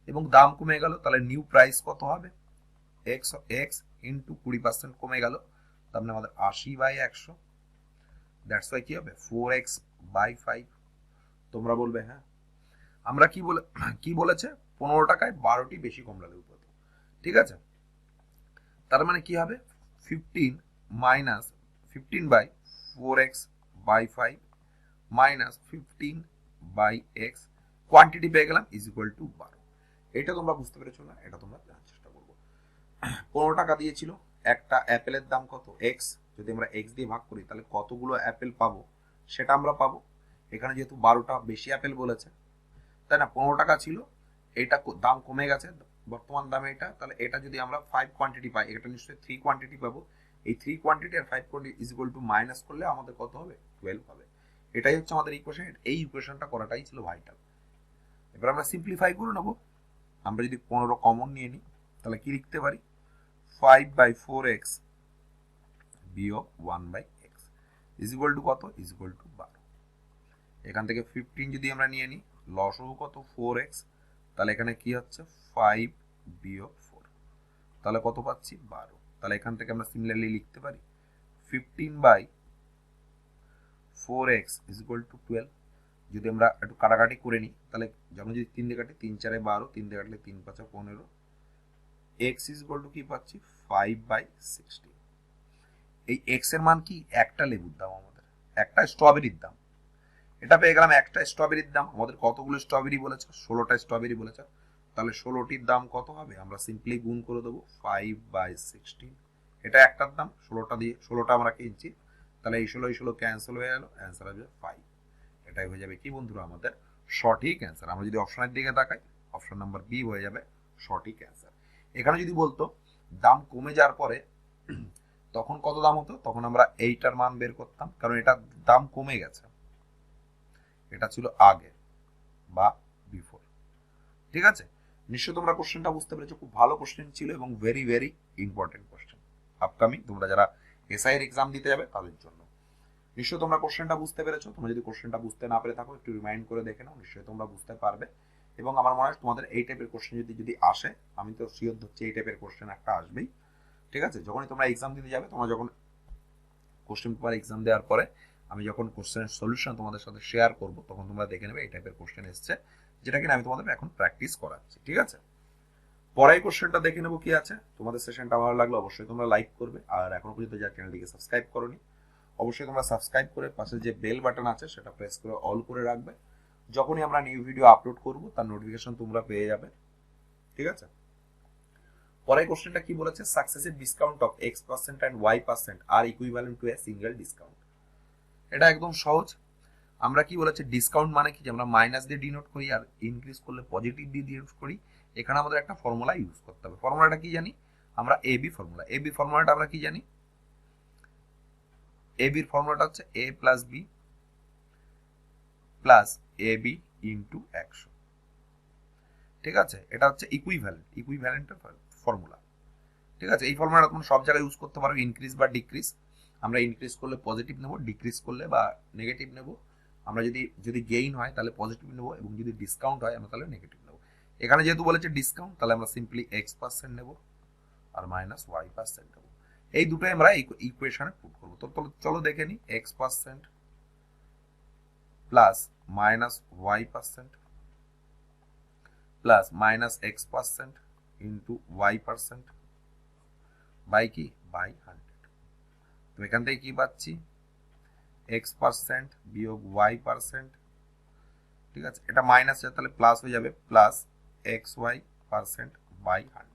এবং দাম কমে গেল, তাহলে নিউ প্রাইস কত হবে, এক্স এক্স ইন্টু 20% কমে গেল, তার মানে আমাদের 80/100, দ্যাটস ওয়াই কি হবে 4x/5। তোমরা বলবে হ্যাঁ, আমরা কি বলেছে 15 টাকায় 12টি বেশি কমলা লেবু পেত, ঠিক আছে। তার মানে কি হবে 15/4x/5 মাইনাস 15/x কোয়ান্টিটি পেয়ে গেলাম ইজ ইকুয়াল টু 12। এটা তোমরা বুঝতে পেরেছো না, এটা তোমরা জানার চেষ্টা করবো। 15 টাকা দিয়েছিল, একটা অ্যাপেলের দাম কত এক্স, যদি আমরা এক্স দিয়ে ভাগ করি তাহলে কতগুলো অ্যাপেল পাবো সেটা আমরা পাবো। এখানে যেহেতু 12টা বেশি অ্যাপেল বলেছে, তাই না, 15 টাকা ছিল, এটা দাম কমে গেছে বর্তমান দামে এটা, তাহলে এটা যদি আমরা 5 কোয়ান্টিটি পাই, এটা নিশ্চয়ই 3 কোয়ান্টিটি পাবো। এই 3 কোয়ান্টিটি আর 5 quantity is equal to minus করলে আমাদের কত হবে 12 হবে। এটাই হচ্ছে আমাদের ইকুয়েশন, এই ইকুয়েশনটা করাটাই ছিল ভাইটাল। এবার আমরা সিম্পলিফাই করে নেবো। আমরা যদি 15 কমন নিয়ে নিই তাহলে কি লিখতে পারি 5/4x বিয়োগ 1/x ইজ ইকুয়াল টু কত, ইজ ইকুয়াল টু 12। এখান থেকে 15 যদি আমরা নিয়ে নিই, লসও কত 4x, তাহলে এখানে কি হচ্ছে 5 বিয়োগ 4, তাহলে কত পাচ্ছি 12। তাহলে এখান থেকে আমরা সিমিলারলি লিখতে পারি 15/4x ইজ ইকুয়াল টু 12। যদি আমরা একটু কাটাকাটি করে নিই তাহলে যেমন যদি 3 দিয়ে কাটি 3 4 12, 3 দিয়ে কাটলে 3 5 15, x ইজ ইকুয়াল টু কি পাচ্ছি 5/16। এই x এর মান কি, একটা লেবুর দাম, আমাদের একটা স্ট্রবেরির দাম, এটা পেয়ে গেলাম একটা স্ট্রবেরির দাম। আমাদের কতগুলো স্ট্রবেরি বলেছে, 16টা স্ট্রবেরি বলেছে, তাহলে 16টির দাম কত হবে, আমরা সিম্পলি গুণ করে দেবো 5/16। এটা একটার দাম, 16টা দিয়ে 16টা আমরা কিনছি, তাহলে এই 16 ক্যান্সেল হয়ে গেল, অ্যান্সার হবে 5। এটাই হয়ে যাবে কি বন্ধুরা আমাদের সঠিক অ্যান্সার। আমরা যদি অপশনের দিকে তাকাই, অপশন নাম্বার বি হয়ে যাবে সঠিক অ্যান্সার। এখানে যদি বলতো দাম কমে যাওয়ার পরে তখন কত দাম হতো, তখন আমরা এইটার মান বের করতাম, কারণ এটা দাম কমে গেছে, এটা ছিল আগে বা বিফোর, ঠিক আছে। নিশ্চয় তোমরা কোশ্চেনটা বুঝতে পেরেছো, খুব ভালো কোশ্চেন ছিল এবং very very important question upcoming তোমরা যারা এসআই এর এক্সাম দিতে যাবে তাদের জন্য। নিশ্চয় তোমরা কোশ্চেনটা বুঝতে পেরেছো, তোমরা যদি কোশ্চেনটা বুঝতে না পেরে থাকো একটু রিমাইন্ড করে দেখে নাও, নিশ্চয়ই তোমরা বুঝতে পারবে। এবং আমার মনে হয় তোমাদের এই টাইপের কোশ্চেন যদি আসে, আমি তো শিওর ধরছি এই টাইপের কোশ্চেন একটা আসবেই, ঠিক আছে। যখনই তোমরা এক্সাম দিতে যাবে, তোমরা যখন কোশ্চেন পেপার এক্সাম দেওয়ার পরে আমি যখন কোশ্চেনের সলিউশন তোমাদের সাথে শেয়ার করব, তখন তোমরা দেখে নেবে এই টাইপের কোশ্চেন এসছে, যেটা কিনা আমি তোমাদের এখন প্র্যাকটিস করাচ্ছি, ঠিক আছে। পরে কোশ্চেনটা দেখে নেবো কি আছে। তোমাদের সেশনটা ভালো লাগলে অবশ্যই তোমরা লাইক করবে, আর এখনো পর্যন্ত যারা চ্যানেলটিকে সাবস্ক্রাইব করোনি অবশ্যই তোমরা সাবস্ক্রাইব করে পাশে যে বেল বাটন আছে সেটা প্রেস করে অল করে রাখবে, যখনই আমরা নিউ ভিডিও আপলোড করব তার নোটিফিকেশন তোমরা পেয়ে যাবে, ঠিক আছে। পরের কোশ্চেনটা কি বলেছে, successive discount of x% and y% are equivalent to a single discount. এটা একদম সহজ। আমরা কি বলেছে ডিসকাউন্ট মানে কি, যে আমরা মাইনাস দিয়ে ডিনোট করি আর ইনক্রিজ করলে পজিটিভ দিয়ে ডিনোট করি। এখানে আমাদের একটা ফর্মুলা ইউজ করতে হবে। ফর্মুলাটা কি জানি আমরা, এবি ফর্মুলা। এবি ফর্মুলাটা আমরা কি জানি, এবির ফর্মুলাটা হচ্ছে a plus b plus ab into 100, ঠিক আছে। এটা হচ্ছে ইকুইভ্যালেন্টের ফর্মুলা, ঠিক আছে। এই ফর্মুলাটা তোমরা সব জায়গায় ইউজ করতে পারো, ইনক্রিজ বা ডিক্রিজ। আমরা ইনক্রিজ করলে পজিটিভ নেব, ডিক্রিজ করলে বা নেগেটিভ নেব। আমরা যদি গেইন হয় তাহলে পজিটিভ নেব, এবং যদি ডিসকাউন্ট হয় আমরা তাহলে নেগেটিভ নেব। এখানে যেহেতু বলেছে ডিসকাউন্ট, তাহলে আমরা সিম্পলি x% নেব আর মাইনাস y% নেব। এই দুটোই আমরা ইকুয়েশনে পুট করবো। তো চলো দেখে নিই, x% plus minus y% plus minus x percent into y percent by কি বাই 100। তো এখান থেকে কি পাচ্ছি এক্স পার্সেন্ট বিয়োগ ওয়াই পার্সেন্ট, ঠিক আছে, এটা মাইনাস তাহলে প্লাস হয়ে যাবে plus x y percent by 100।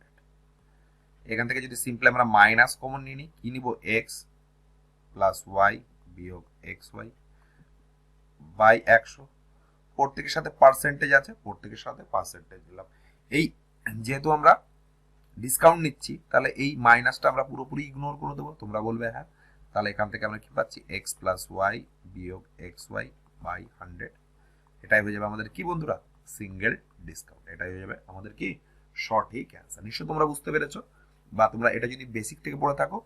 এখান থেকে যদি সিম্পলি আমরা মাইনাস কমন নিয়ে নিই, কি নিব এক্স প্লাস ওয়াই বিয়োগ এক্স ওয়াই বাই 100। প্রত্যেকের সাথে পার্সেন্টেজ আছে, প্রত্যেকের সাথে পার্সেন্টেজ দিলাম। এই যেহেতু আমরা ডিসকাউন্ট নিচ্ছি তাহলে এই মাইনাসটা আমরা পুরোপুরি ইগনোর করে দেবো, তোমরা বলবে হ্যাঁ। তাহলে এখান থেকে আমরা কি পাচ্ছি এক্স প্লাস ওয়াই বিয়োগ এক্স ওয়াই বাই 100। এটাই হয়ে যাবে আমাদের কি বন্ধুরা সিঙ্গেল ডিসকাউন্ট। এটাই হয়ে যাবে আমাদের কি সঠিক অ্যান্সার। নিশ্চয়ই তোমরা বুঝতে পেরেছো, বা তোমরা এটা যদি বেসিক থেকে পড়ে থাকো,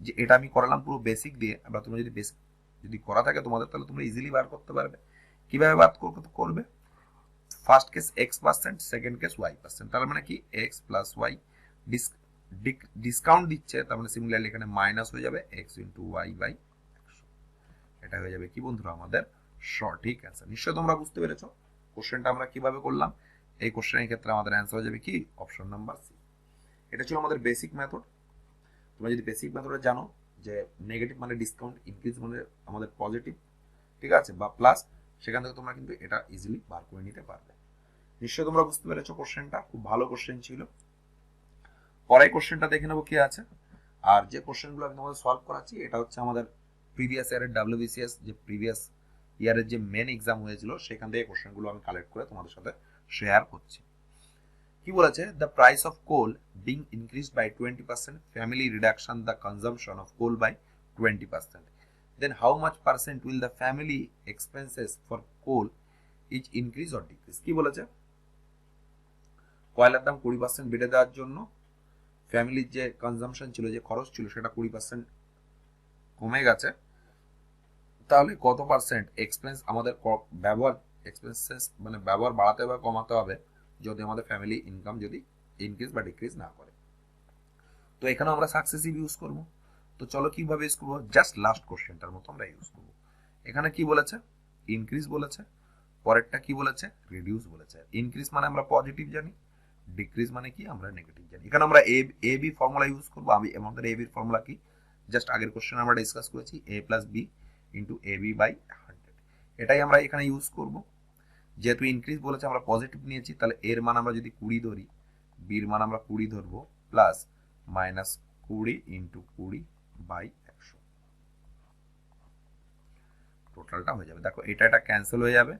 যে এটা আমি করালাম পুরো বেসিক দিয়ে, বা তোমরা যদি বেসিক যদি করা থাকে তোমাদের, তাহলে তোমরা ইজিলি বার করতে পারবে। কিভাবে বার করবে, first case x percent, second case y percent, তার মানে কি এক্স প্লাস ওয়াই ডিসকাউন্ট দিচ্ছে, তার মানে সিমিলারলি এখানে মাইনাস হয়ে যাবে এক্স ইন্টু ওয়াই বাই 100। এটা হয়ে যাবে কি বন্ধুরা আমাদের সঠিক অ্যান্সার। নিশ্চয়ই তোমরা বুঝতে পেরেছো কোশ্চেনটা আমরা কিভাবে করলাম। এই কোশ্চেনের ক্ষেত্রে আমাদের অ্যান্সার হয়ে যাবে কি অপশন নাম্বার সি। এটা ছিল আমাদের বেসিক মেথড। তোমরা যদি বেসিক মেথডে জানো যে নেগেটিভ মানে ডিসকাউন্ট, ইনক্রিজ মানে আমাদের পজিটিভ, ঠিক আছে, বা প্লাস, সেখান থেকে তোমরা কিন্তু এটা ইজিলি বার করে নিতে পারবে। নিশ্চয়ই তোমরা বুঝতে পেরেছো কোশ্চেনটা খুব ভালো কোশ্চেন ছিল। পরে কোশ্চেনটা দেখে নেবো কি আছে। আর যে কোশ্চেনগুলো আমি তোমাদের সলভ করাচ্ছি এটা হচ্ছে আমাদের প্রিভিয়াস ইয়ারের WBCS যে প্রিভিয়াস ইয়ারের যে মেন এক্সাম হয়েছিল সেখান থেকে কোশ্চেনগুলো আমি কালেক্ট করে তোমাদের সাথে শেয়ার করছি। কি বলেছে, the price of coal being increased by 20%, family reduction the consumption of coal by 20%, then how much percent will the family expenses for coal each increase or decrease? কি বলেছে, কয়লার দাম 20% বেড়ে দেওয়ার জন্য ফ্যামিলির যে কনজাম্পশন ছিল, যে খরচ ছিল, সেটা 20% কমে গেছে। তাহলে কত পার্সেন্ট এক্সপেন্স আমাদের ব্যবহার এক্সপেন্সেস মানে ব্যবহার বাড়াতে হবে কমাতে হবে যদি আমাদের ফ্যামিলি ইনকাম যদি ইনক্রিজ বা ডিক্রিজ না করে। তো এখানে আমরা সাকসেসিভ ইউজ করব। তো চলো কিভাবে ইউজ করবো, জাস্ট লাস্ট কোশ্চেনটার মতো আমরা ইউজ করব। এখানে কি বলেছে, ইনক্রিজ বলেছে, পরেরটা কি বলেছে, রিডিউস বলেছে। ইনক্রিজ মানে আমরা পজিটিভ জানি, ডিক্রিজ মানে কি আমরা নেগেটিভ জানি। এখানে আমরা এ বি ফর্মুলা ইউজ করবো। আমাদের এ বির ফর্মুলা কি, জাস্ট আগের কোশ্চেন আমরা ডিসকাস করেছি, A plus B into A B by 100। এটাই আমরা এখানে ইউজ করব। যেহেতু ইনক্রিজ বলেছে আমরা পজিটিভ নিয়েছি, তাহলে এর মান আমরা যদি 20 ধরি, বির মান আমরা 20 ধরবো, প্লাস মাইনাস 20 ইন্টু 20 বাই 100, টোটালটা হয়ে যাবে। দেখো এটা ক্যান্সেল হয়ে যাবে,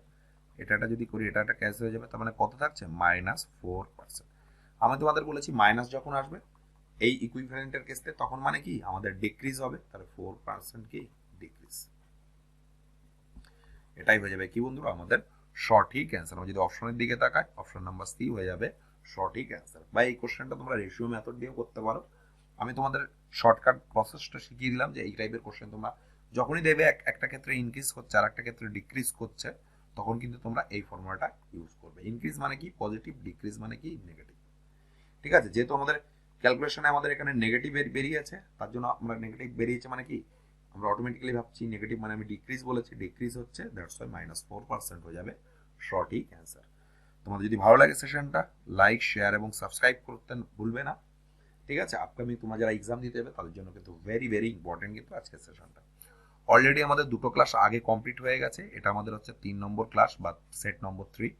এটা যদি করি এটা ক্যান্সেল হয়ে যাবে, তার মানে কত থাকছে -4%। আমি তোমাদের বলেছি মাইনাস যখন আসবে এই ইকুইভ্যালেন্টের কেসে তখন মানে কি আমাদের ডিক্রিজ হবে, তাহলে 4% কি ডিক্রিজ। এটাই হয়ে যাবে কি বন্ধুরা আমাদের সঠিক অ্যান্সার। আমরা যদি অপশনের দিকে তাকাই, অপশন নাম্বার সি হয়ে যাবে সঠিক অ্যান্সার। বা এই কোশ্চেনটা তোমরা রেশিও মেথড দিয়েও করতে পারো। আমি তোমাদের শর্টকাট প্রসেসটা শিখিয়ে দিলাম যে এই টাইপের কোশ্চেন তোমরা যখনই দেবে একটা ক্ষেত্রে ইনক্রিজ করছে আর একটা ক্ষেত্রে ডিক্রিজ করছে, তখন কিন্তু তোমরা এই ফর্মুলাটা ইউজ করবে। ইনক্রিজ মানে কি পজিটিভ, ডিক্রিজ মানে কি নেগেটিভ, ঠিক আছে। যেহেতু আমাদের ক্যালকুলেশনে আমাদের এখানে নেগেটিভ বেরিয়েছে, তার জন্য আমরা নেগেটিভ বেরিয়েছে মানে কি আমরা অটোমেটিক্যালি ভাবছি নেগেটিভ মানে আমি ডিক্রিজ বলেছি, ডিক্রিজ হচ্ছে, দ্যাটস ওয়াই -4% হয়ে যাবে সঠিক অ্যান্সার। তোমাদের যদি ভালো লাগে সেশনটা, লাইক শেয়ার এবং সাবস্ক্রাইব করতে ভুলবে না, ঠিক আছে। আপকামিং তোমরা যারা এক্সাম দিতে হবে তাদের জন্য কিন্তু ভেরি ভেরি ইম্পর্টেন্ট কিন্তু আজকের সেশনটা। অলরেডি আমাদের দুটো ক্লাস আগে কমপ্লিট হয়ে গেছে, এটা আমাদের হচ্ছে 3 নম্বর ক্লাস বা সেট নম্বর 3।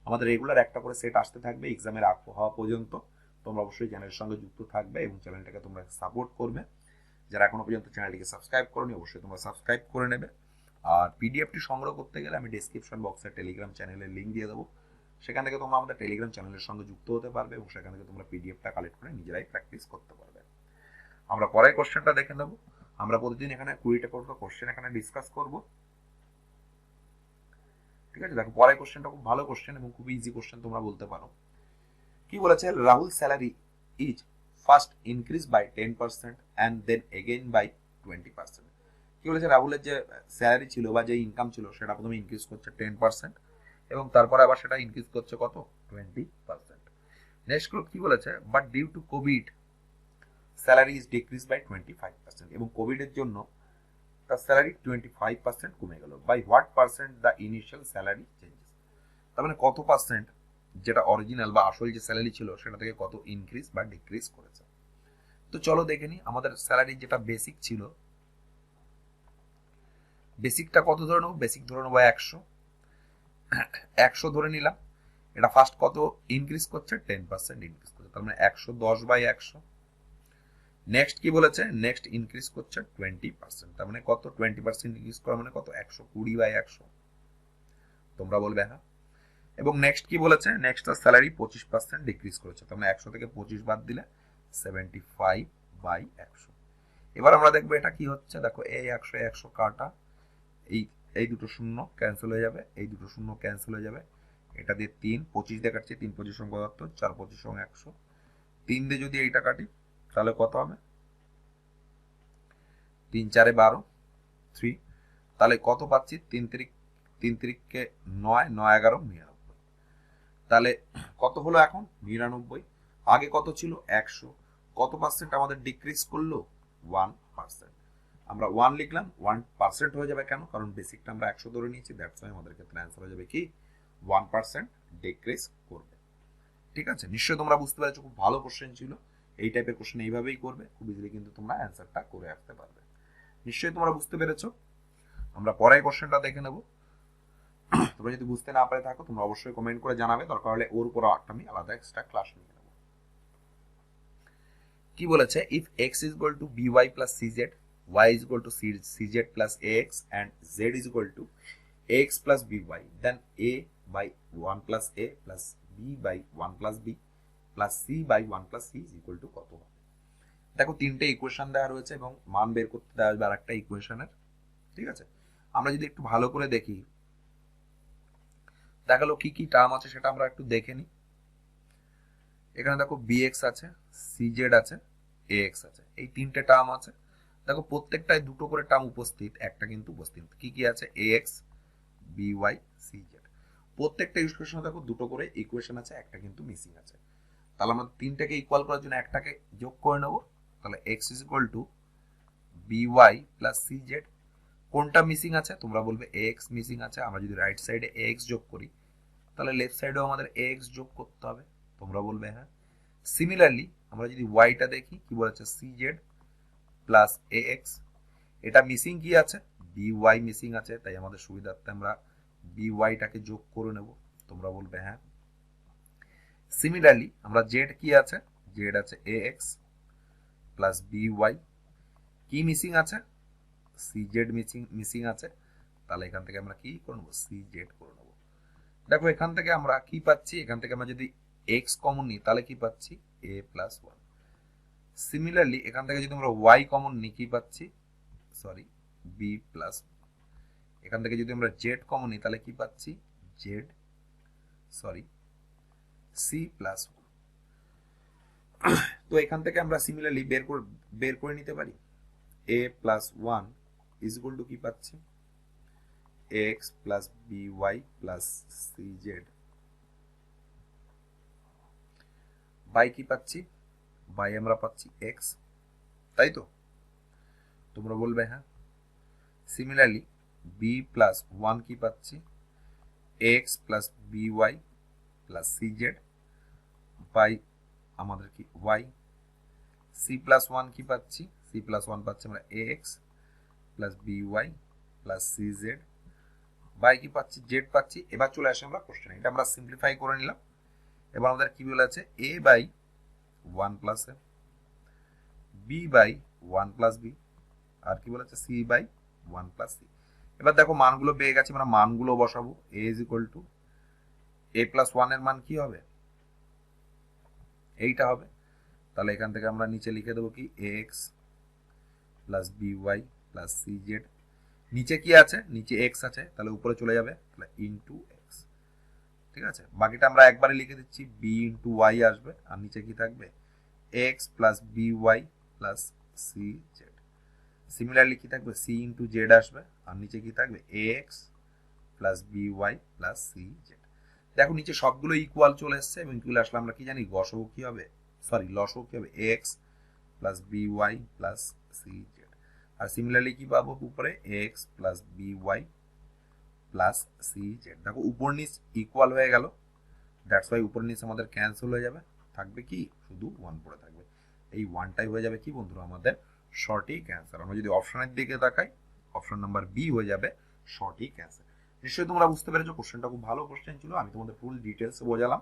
আমাদের রেগুলার একটা করে সেট আসতে থাকবে এক্সামের আগ হওয়া পর্যন্ত। তোমরা অবশ্যই চ্যানেলের সঙ্গে যুক্ত থাকবে এবং চ্যানেলটাকে তোমরা সাপোর্ট করবে। যারা এখনো পর্যন্ত চ্যানেলটিকে সাবস্ক্রাইব করোনি অবশ্যই তোমরা সাবস্ক্রাইব করে নেবে। আর পিডিএফটি সংগ্রহ করতে গেলে আমি ডেসক্রিপশন বক্সে টেলিগ্রাম চ্যানেলের লিঙ্ক দিয়ে দেবো, সেখান থেকে তোমরা আমাদের টেলিগ্রাম চ্যানেলের সঙ্গে যুক্ত হতে পারবে এবং সেখান থেকে তোমরা পিডিএফটা কালেক্ট করে নিজেরাই প্র্যাকটিস করতে পারবে। আমরা পরের কোশ্চেনটা দেখে নেবো। আমরা প্রতিদিন এখানে 20টা করে কোশ্চেন এখানে ডিসকাস করব, ঠিক আছে। দেখো পরের কোশ্চেনটা খুব ভালো কোশ্চেন এবং খুব ইজি কোশ্চেন তোমরা বলতে পারো। কি বলেছে, Rahul salary is first increase by 10% and then again by 20%। কি বলেছে, রাহুলের যে স্যালারি ছিল বা যে ইনকাম ছিল সেটা প্রথমে ইনক্রিজ করছে 10% এবং তারপরে আবার সেটা ইনক্রিজ করছে কত 20%। নেক্সট কি বলেছে, but due to Covid salary is decrease by 25%, এবং কোভিডের জন্য তার স্যালারি 25% কমে গেল। By what percent the initial salary changes, তার মানে কত পার্সেন্ট যেটা অরিজিনাল বা আসল যে স্যালারি ছিল সেটা থেকে কত ইনক্রিজ বা ডিক্রিজ করেছে। তো চলো দেখে নিই আমাদের স্যালারি যেটা বেসিক ছিল, বেসিকটা কত ধরে নেবো, বেসিক ধরে নেবো 100, 100 ধরে নিলাম। এটা ফার্স্ট কত ইনক্রিজ করছে, 10% ইনক্রিজ করছে, তার মানে 110/100। নেক্সট কি বলেছে, নেক্সট ইনক্রিজ করছে 20%, তার মানে কত 20% ইনক্রিজ করা মানে কত 120/100, তোমরা বলবে হ্যাঁ। এবং নেক্সট কি বলেছে, নেক্সট স্যালারি 25% ডিক্রিজ করেছে, তার মানে 100 থেকে 25 বাদ দিলে 75/100। এবার আমরা দেখবো এটা কি হচ্ছে, দেখো এই 100 কাটা, এই এই দুটো শূন্য ক্যান্সেল হয়ে যাবে, এই দুটো শূন্য ক্যান্সেল হয়ে যাবে, এটা দিয়ে 3 25 দিয়ে কাটছি, 3 25 পদার্থ, 4 25 100, 3 দিয়ে যদি এইটা কাটি তাহলে কত হবে, 3 4 12, 3, তাহলে কত পাচ্ছি, 3 তিরিককে 9, 9 11 99, তাহলে কত হলো এখন 99। আগে কত ছিল 100, কত পার্সেন্ট আমাদের ডিক্রিজ করলো 1%। আমরা 1 লিখলাম, 1% হয়ে যাবে কেন, কারণ বেসিকটা আমরা 100 ধরে নিয়েছি, দ্যাটস ওয়াই আমাদের ক্ষেত্রে অ্যান্সার হয়ে যাবে কি 1% ডিক্রিজ করবে। ঠিক আছে, নিশ্চয়ই তোমরা বুঝতে পেরেছো, খুব ভালো কোশ্চেন ছিল। এই টাইপের কোশ্চেন এইভাবেই করবে, খুব ইজিলি কিন্তু তোমরা অ্যান্সারটা করে আসতে পারবে। নিশ্চয়ই তোমরা বুঝতে পেরেছো। আমরা পরের কোশ্চেনটা দেখে নেব। তোমরা যদি বুঝতে না পারে থাকো তোমরা অবশ্যই কমেন্ট করে জানাবে, দরকার হলে ওর উপর একটা আমি আলাদা এক্সট্রা ক্লাস নিয়ে নেব। কি বলেছে, if x is equal to b y plus সিজেড, ওয়াই ইজ ইকুয়াল টু সিজেড plus x and z is equal to x plus b y, then a by 1 plus a plus b by 1 plus b plus c by 1 plus c is equal to কত হবে। দেখো তিনটে equation দেওয়া রয়েছে এবং মান বের করতে দেওয়া হবে আর একটা ইকুয়েশনের। ঠিক আছে, আমরা যদি একটু ভালো করে দেখি, দেখালো কি কি টার্ম আছে সেটা আমরা একটু দেখে নিই। এখানে দেখো bx আছে, cz আছে, ax আছে, এই তিনটে টার্ম আছে। দেখো প্রত্যেকটায় দুটো করে টার্ম উপস্থিত, একটা কিন্তু উপস্থিত কি কি আছে, ax by cz, প্রত্যেকটা ইকুয়েশনে দেখো দুটো করে ইকুয়েশন আছে, একটা কিন্তু মিসিং আছে। তাহলে আমরা তিনটাকে ইকুয়াল করার জন্য একটাকে যোগ করে নেব। তাহলে x is equal two by plus cz, কোনটা মিসিং আছে, তোমরা বলবে ax মিসিং আছে। আমরা যদি রাইট সাইডে ax যোগ করি তাহলে লেফট সাইডেও আমাদের ax যোগ করতে হবে, তোমরা বলবে হ্যাঁ। সিমিলারলি আমরা যদি ওয়াইটা দেখি, কি বলেছে, cz প্লাস ax, এটা মিসিং কি আছে, by মিসিং আছে, তাই আমাদের সুবিধার্থে আমরা byটাকে যোগ করে নেব, তোমরা বলবে হ্যাঁ। সিমিলারলি আমরা z কি আছে, z আছে ax প্লাস by, কি মিসিং আছে, cz মিসিং আছে, তাহলে এখান থেকে আমরা কি করে নেবো, cz করে নেবো। দেখো এখান থেকে আমরা কি পাচ্ছি, এখান থেকে আমরা যদি x কমন নিই তাহলে কি পাচ্ছি, a প্লাস 1। সিমিলারলি এখান থেকে যদি আমরা y কমন নিই কি পাচ্ছি, সরি b প্লাস, এখান থেকে যদি আমরা z কমন নিই তাহলে কি পাচ্ছি, z সরি c প্লাস। তো এখান থেকে আমরা সিমিলারলি বের করে নিতে পারি, a plus 1 is equal to কি পাচ্ছি, x plus by plus cz by কি পাচ্ছি, বাই আমরা পাচ্ছি x, তাই তো, তোমরা বলবে হ্যাঁ। সিমিলারলি b প্লাস 1 কি পাচ্ছি, x plus by plus cz by আমাদের কি y, c প্লাস 1 কি পাচ্ছি, c প্লাস 1 পাচ্ছি আমরা ax plus by plus cz by কি পাচ্ছি, z পাচ্ছি। এবার চলে আসে আমরা কোশ্চেনে, এটা আমরা সিম্পলিফাই করে নিলাম। এবার আমাদের কি বলেছে, a by 1 plus a, b by 1 plus b, আর কি বলেছে c বাই 1 প্লাস c। এবার দেখো মানগুলো পেয়ে গেছে, আমরা মানগুলো বসাবো। a is equal to a plus 1 এর মান কি হবে, এইটা হবে। তাহলে এখান থেকে আমরা নিচে লিখে দেবো কি ax plus by plus cz, নিচে কি আছে, নিচে x আছে, তাহলে উপরে চলে যাবে, তাহলে ইনটু x। ঠিক আছে, বাকিটা আমরা একবারে লিখে দিচ্ছি, b ইনটু y আসবে, আর নিচে কি থাকবে, x plus by plus cz। Similarly কি থাকবে, c ইনটু z আসবে, আর নিচে কি থাকবে, ax plus by plus cz। দেখো নিচে সবগুলো ইকুয়াল চলে এসছে, এবং ইকুয়াল আসলে আমরা কি জানি, গসও কি হবে, সরি লসও কি হবে, x plus by plus cz। আর সিমিলারলি কি পাবো উপরে, x plus by plus cz। দেখো উপর নিচ ইকুয়াল হয়ে গেল, দ্যাটস ওয়াই উপর নিচে আমাদের ক্যান্সেল হয়ে যাবে, থাকবে কি শুধু 1 পড়ে থাকবে। এই 1টাই হয়ে যাবে কি বন্ধুরা আমাদের সঠিক অ্যান্সার। আমরা যদি অপশনের দিকে তাকাই, অপশন নাম্বার বি হয়ে যাবে সঠিক অ্যান্সার। নিশ্চয়ই তোমরা বুঝতে পেরেছো কোশ্চেনটা খুব ভালো কোশ্চেন ছিল, আমি তোমাদের ফুল ডিটেলস বোঝালাম।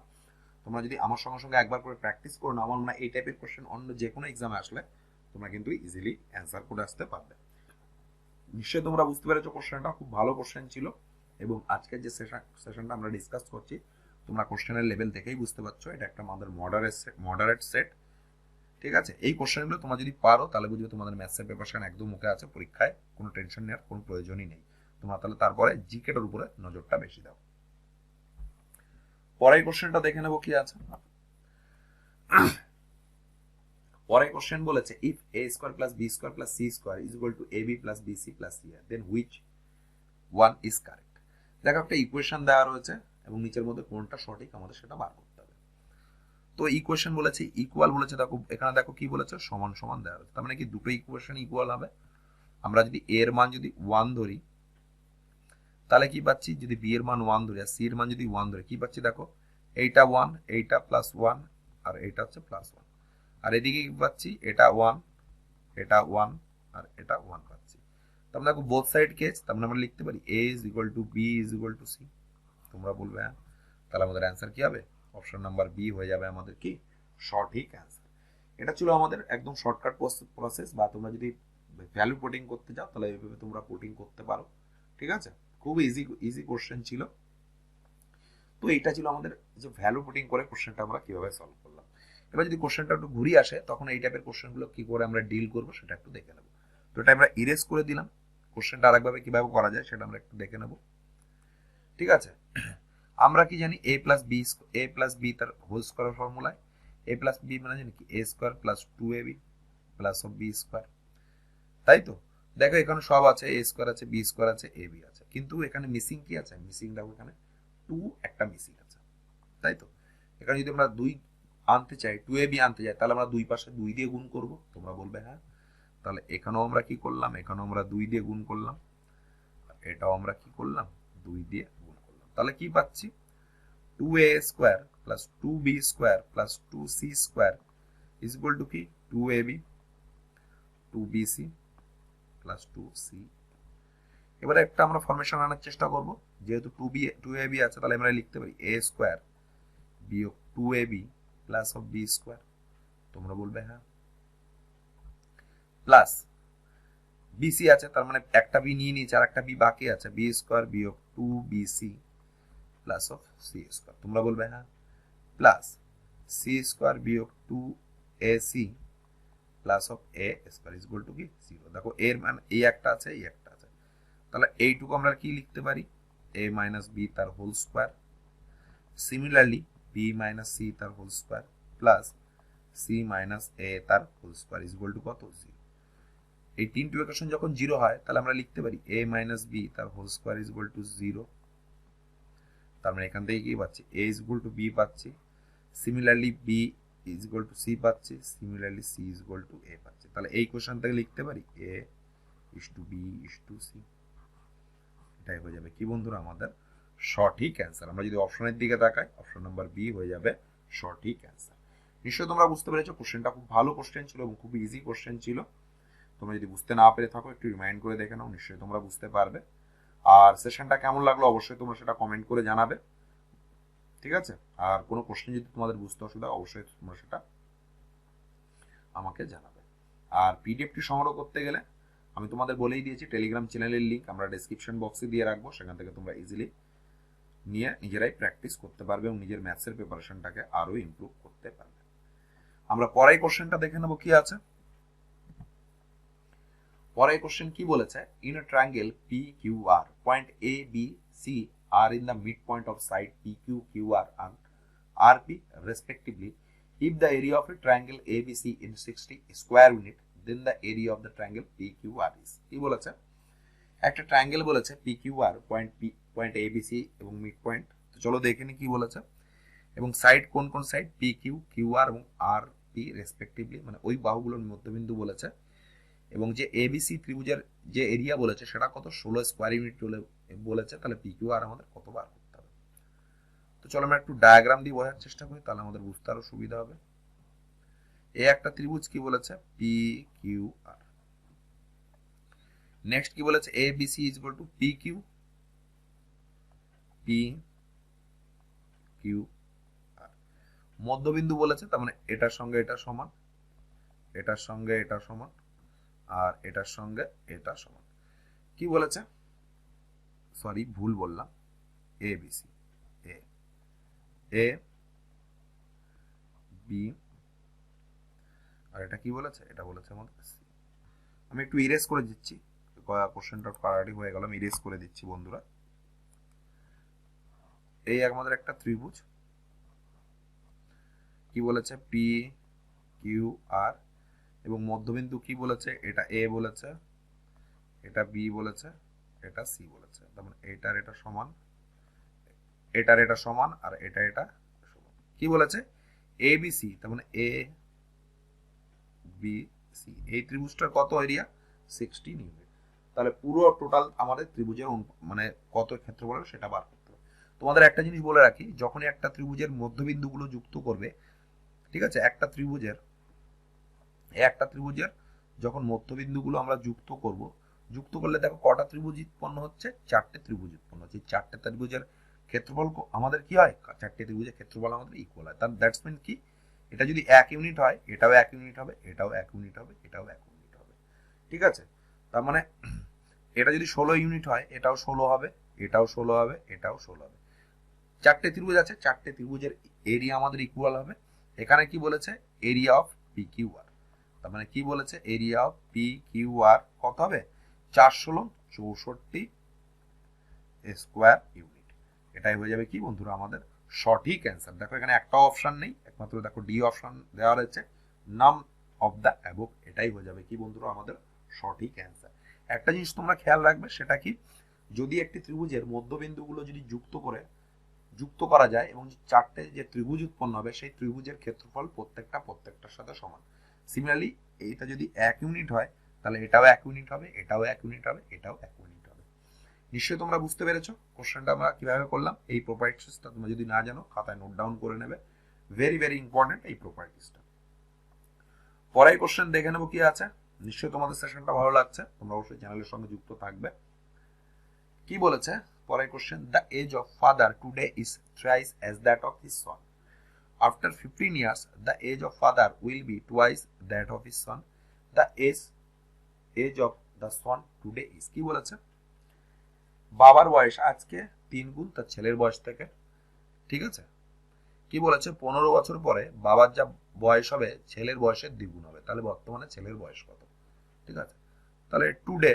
তোমরা যদি আমার সঙ্গে সঙ্গে একবার করে প্র্যাকটিস করো না, আমার মনে হয় এই টাইপের কোশ্চেন অন্য যে কোনো এক্সামে আসলে তোমরা কিন্তু ইজিলি অ্যান্সার করে আসতে পারবে। নিশ্চয়ই তোমরা বুঝতে পেরেছো কোশ্চেনটা খুব ভালো কোশ্চেন ছিল, এবং আজকের যে সেশনটা আমরা ডিসকাস করছি তোমরা কোশ্চেনের লেভেল দেখেই বুঝতে পারছো এটা একটা আমাদের মডারেট সেট। ঠিক আছে, এই কোশ্চেনগুলো তোমরা যদি পারো তাহলে বুঝবে তোমাদের ম্যাথসের প্রিপারেশন একদম মুখে আছে, পরীক্ষায় কোনো টেনশন নেওয়ার কোনো প্রয়োজনই নেই। তোমরা তাহলে তারপরে জিকেটার উপরে নজরটা বেশি দাও। পরের কোশ্চেনটা দেখে নেবো কি আছে। পরের কোশ্চেন বলেছে if a square plus b square plus c square is equal to ab plus bc plus c then which one is correct. দেখো একটা ইকুয়েশন দেওয়া রয়েছে এবং নিচের মধ্যে কোনটা সঠিক আমাদের সেটা বার করতে হবে। তো ইকুয়েশন বলেছে ইকুয়াল বলেছে, দেখো এখানে দেখো কি বলেছে সমান সমান দেওয়া রয়েছে, তার মানে কি দুটো ইকুয়েশন ইকুয়াল হবে। আমরা যদি a এর মান যদি 1 ধরি তাহলে কি পাচ্ছি, যদি b এর মান 1 ধরি আর c এর মান যদি 1 ধরি কি পাচ্ছি, দেখো এইটা 1 এইটা প্লাস 1 আর এইটা হচ্ছে প্লাস 1, আর এদিকে কি পাচ্ছি এটা 1 এটা 1 আর এটা 1 পাচ্ছি। তাহলে দেখো বোথ সাইড কেস, তাহলে আমরা লিখতে পারি a is equal to b is equal to c। তোমরা বলবে হ্যাঁ, তাহলে আমাদের অ্যান্সার কি হবে, অপশন নাম্বার বি হয়ে যাবে আমাদের কি সঠিক অ্যান্সার। এটা ছিল আমাদের একদম শর্টকাট প্রসেস, বা তোমরা যদি ভ্যালু পুটিং করতে যাও তাহলে এইভাবে তোমরা পুটিং করতে পারো। ঠিক আছে, খুব ইজি কোশ্চেন ছিল। তো এইটা ছিল আমাদের যে ভ্যালু পুটিং করে কোশ্চেনটা আমরা কিভাবে সলভ করলাম। এবার যদি কোশ্চেনটা একটু ঘুরিয়ে আসে তখন এই টাইপের কোশ্চেনগুলো কি করে আমরা ডিল করবো সেটা একটু দেখে নেবো। তো এটা আমরা ইরেজ করে দিলাম, কোশ্চেনটা আরেকভাবে কিভাবে করা যায় সেটা আমরা একটু দেখে নেবো। ঠিক আছে, আমরা কি জানি a প্লাস বি তার হোল স্কয়ার ফর্মুলায় a প্লাস বি মানে জানি কি a square plus 2ab plus of b square, তাই তো। দেখো এখানে সব আছে, a স্কয়ার আছে b স্কয়ার আছে ab আছে, কিন্তু এখানে মিসিং কি আছে, মিসিং দেখো এখানে 2 একটা মিসিং আছে, তাই তো। এখানে যদি আমরা 2 আনতে চাই 2ab আনতে চাই তাহলে আমরা দুই পাশে 2 দিয়ে গুণ করব, তোমরা বলবে হ্যাঁ। তাহলে এখানেও আমরা কি করলাম, এখানেও আমরা 2 দিয়ে গুণ করলাম, এটাও আমরা কি করলাম 2 দিয়ে গুণ করলাম, তাহলে কি পাচ্ছি 2a square plus 2b square plus 2c square is equal to কি 2ab 2bc প্লাস 2c। এবারে একটা আমরা ফরমেশন আনার চেষ্টা করব, যেহেতু 2ab আছে তাহলে আমরা লিখতে পারি a স্কয়ার বিয়োগ 2ab plus of b square, তোমরা বলবে হ্যাঁ, প্লাস bc আছে তার মানে একটা b নিয়ে নিয়েছে আর একটা b বাকি আছে, b স্কয়ার বিয়োগ 2bc plus of c square, তোমরা বলবে হ্যাঁ, প্লাস c স্কয়ার বিয়োগ 2ac plus of a square is equal to কি 0। দেখো এর মান এই একটা আছে এই একটা আছে, তাহলে এইটুকু আমরা কি লিখতে পারি a মাইনাস b তার whole square, similarly b minus c তার whole square plus c minus a তার whole square is equal to কত 0। এই তিনটি ইকুয়েশন যখন 0 হয় তাহলে আমরা লিখতে পারি a মাইনাস b তার whole square is equal to 0। তার মানে এখান থেকে কি পাচ্ছি a is equal to b পাচ্ছি, similarly b is equal to c পাচ্ছি, similarly c is equal to a পাচ্ছি। তাহলে এই কোশ্চেন থেকে লিখতে পারি a is to b is to c, এটাই হয়ে যাবে কি বন্ধুরা আমাদের সঠিক অ্যান্সার। আমরা যদি অপশনের দিকে তাকাই অপশন নাম্বার বি হয়ে যাবে সঠিক অ্যান্সার। নিশ্চয়ই তোমরা বুঝতে পেরেছো কোশ্চেনটা খুব ভালো কোশ্চেন ছিল এবং খুব ইজি কোশ্চেন ছিল। তোমরা যদি বুঝতে না পেরে থাকো একটু রিমাইন্ড করে দেখে নাও, নিশ্চয়ই তোমরা বুঝতে পারবে। আর সেশনটা কেমন লাগলো অবশ্যই তোমরা সেটা কমেন্ট করে জানাবে, ঠিক আছে। আর কোনো কোশ্চেন যদি তোমাদের বুঝতে অসুবিধা অবশ্যই তোমরা সেটা আমাকে জানাবে। আর পিডিএফটি সংগ্রহ করতে গেলে আমি তোমাদের বলেই দিয়েছি টেলিগ্রাম চ্যানেলের লিঙ্ক আমরা ডেসক্রিপশন বক্সে দিয়ে রাখবো, সেখান থেকে তোমরা ইজিলি নিয়ে নিজেরাই প্র্যাকটিস করতে পারবে এবং নিজের ম্যাথসের প্রিপারেশনটাকে আরো ইমপ্রুভ করতে পারবে। আমরা পরের কোশ্চেনটা দেখে নেবো কি আছে। পরের কোশ্চেন কি বলেছে, in a triangle PQR point A B C are in the midpoint of side PQ QR and RP respectively. If the area of a triangle ABC in 60 square unit, then the area of the triangle PQR is। কি বলেছে, একটা triangle বলেছে PQR point ABC এবং mid point, তো চলো দেখে নি কি বলেছে, এবং সাইড কোন কোন সাইড PQ QR এবং RP রেসপেক্টিভলি, মানে ওই বাহুগুলোর মধ্যবিন্দু বলেছে, এবং যে এবিসি ত্রিভুজের যে এরিয়া বলেছে সেটা কত 16 স্কয়ার ইউনিট বলেছে, তাহলে PQR আমাদের কত বার করতে হবে। তো চলো আমরা একটু ডায়াগ্রাম দিয়ে বোঝার চেষ্টা করি, তাহলে আমাদের বুঝতে আরো সুবিধা হবে। এ একটা ত্রিভুজ, কি বলেছে, পি কিউ আর। নেক্সট কি বলেছে, A B C is equal to P Q R. মধ্যবিন্দু বলেছে, তার মানে এটার সঙ্গে এটা সমান, এটার সঙ্গে এটা সমান, আর এটার সঙ্গে এটা সমান। কি বলেছে, সরি ভুল বললাম, এ বি সি, এ বি, আর এটা কি বলেছে, এটা বলেছে আমাদের সি। আমি একটু ইরেজ করে দিচ্ছি, কোশ্চেনটা কারাটি হয়ে গেল, আমি ইরেজ করে দিচ্ছি বন্ধুরা। এই আমাদের একটা ত্রিভুজ, কি বলেছে, পি কিউ আর, এবং মধ্যবিন্দু কি বলেছে, এটা এ বলেছে, এটা বি বলেছে, এটা সি বলেছে। তার মানে এটার এটা সমান, এটার এটা সমান, আর এটা এটা সমান। কি বলেছে, এ বি সি, তার মানে এ বি সি, এই ত্রিভুজটার কত এরিয়া, 16 ইউনিট। তাহলে পুরো টোটাল আমাদের ত্রিভুজের মানে কত ক্ষেত্রফল সেটা বার করতে হবে। তোমাদের একটা জিনিস বলে রাখি, যখনই একটা ত্রিভুজের মধ্যবিন্দুগুলো যুক্ত করবে, ঠিক আছে, একটা ত্রিভুজের যখন মধ্যবিন্দুগুলো আমরা যুক্ত করব, যুক্ত করলে দেখো কটা ত্রিভুজ উৎপন্ন হচ্ছে, 4টে ত্রিভুজ উৎপন্ন হচ্ছে। 4টে ত্রিভুজের ক্ষেত্রফল আমাদের কি হয়, 4টে ত্রিভুজের ক্ষেত্রফল আমাদের ইকুয়াল হয়। তার দ্যাটস মিন কি, এটা যদি 1 ইউনিট হয়, এটাও 1 ইউনিট হবে, এটাও 1 ইউনিট হবে, এটাও 1 ইউনিট হবে। ঠিক আছে, তার মানে এটা যদি 16 ইউনিট হয়, এটাও 16 হবে, এটাও 16 হবে, এটাও 16 হবে। 4টে ত্রিভুজ আছে, 4টে ত্রিভুজের এরিয়া আমাদের ইকুয়াল হবে। এখানে কি বলেছে, এরিয়া অফ পি কিউ আর, তার মানে কি বলেছে, এরিয়া অফ পি কিউ আর কত হবে, 416 স্কোয়ার ইউনিট। এটাই হয়ে যাবে কি বন্ধুরা আমাদের সঠিক অ্যান্সার। দেখো এখানে একটা অপশন নেই, একমাত্র দেখো ডি অপশন দেওয়া রয়েছে, নাম অফ দ্য অ্যাবভ। এটাই হয়ে যাবে কি বন্ধুরা আমাদের সঠিক অ্যান্সার। একটা জিনিস তোমরা খেয়াল রাখবে, সেটা কি, যদি একটি ত্রিভুজের মধ্যবিন্দুগুলো যদি যুক্ত করা যায় এবং 4টে যে ত্রিভুজ উৎপন্ন হবে, সেই ত্রিভুজের ক্ষেত্রফল প্রত্যেকটার সাথে সমান। সিমিলারলি এইটা যদি 1 ইউনিট হয়, তাহলে এটাও 1 ইউনিট হবে, এটাও 1 ইউনিট হবে, এটাও 1 ইউনিট হবে। নিশ্চয়ই তোমরা বুঝতে পেরেছো কোশ্চেনটা আমরা কিভাবে করলাম। এই প্রপার্টিসটা তোমরা যদি না জানো, খাতায় নোট ডাউন করে নেবে, ভেরি ভেরি ইম্পর্টেন্ট এই প্রপার্টিসটা। পরের কোশ্চেন দেখে নেবো কি আছে। নিশ্চয়ই তোমাদের সেশনটা ভালো লাগছে, তোমরা অবশ্যই চ্যানেলের সঙ্গে যুক্ত থাকবে। কি বলেছে পরের question, the age of father today is thrice as that of his son. After 15 years, the age of father will be twice that of his son. The age of the son today is, কি বলেছে, বাবার বয়স আজকে 3 গুণ তার ছেলের বয়স থেকে। ঠিক আছে, কি বলেছে, 15 বছর পরে বাবার যা বয়স হবে, ছেলের বয়সের দ্বিগুণ হবে। তাহলে বর্তমানে ছেলের বয়স কত। ঠিক আছে, তাহলে টুডে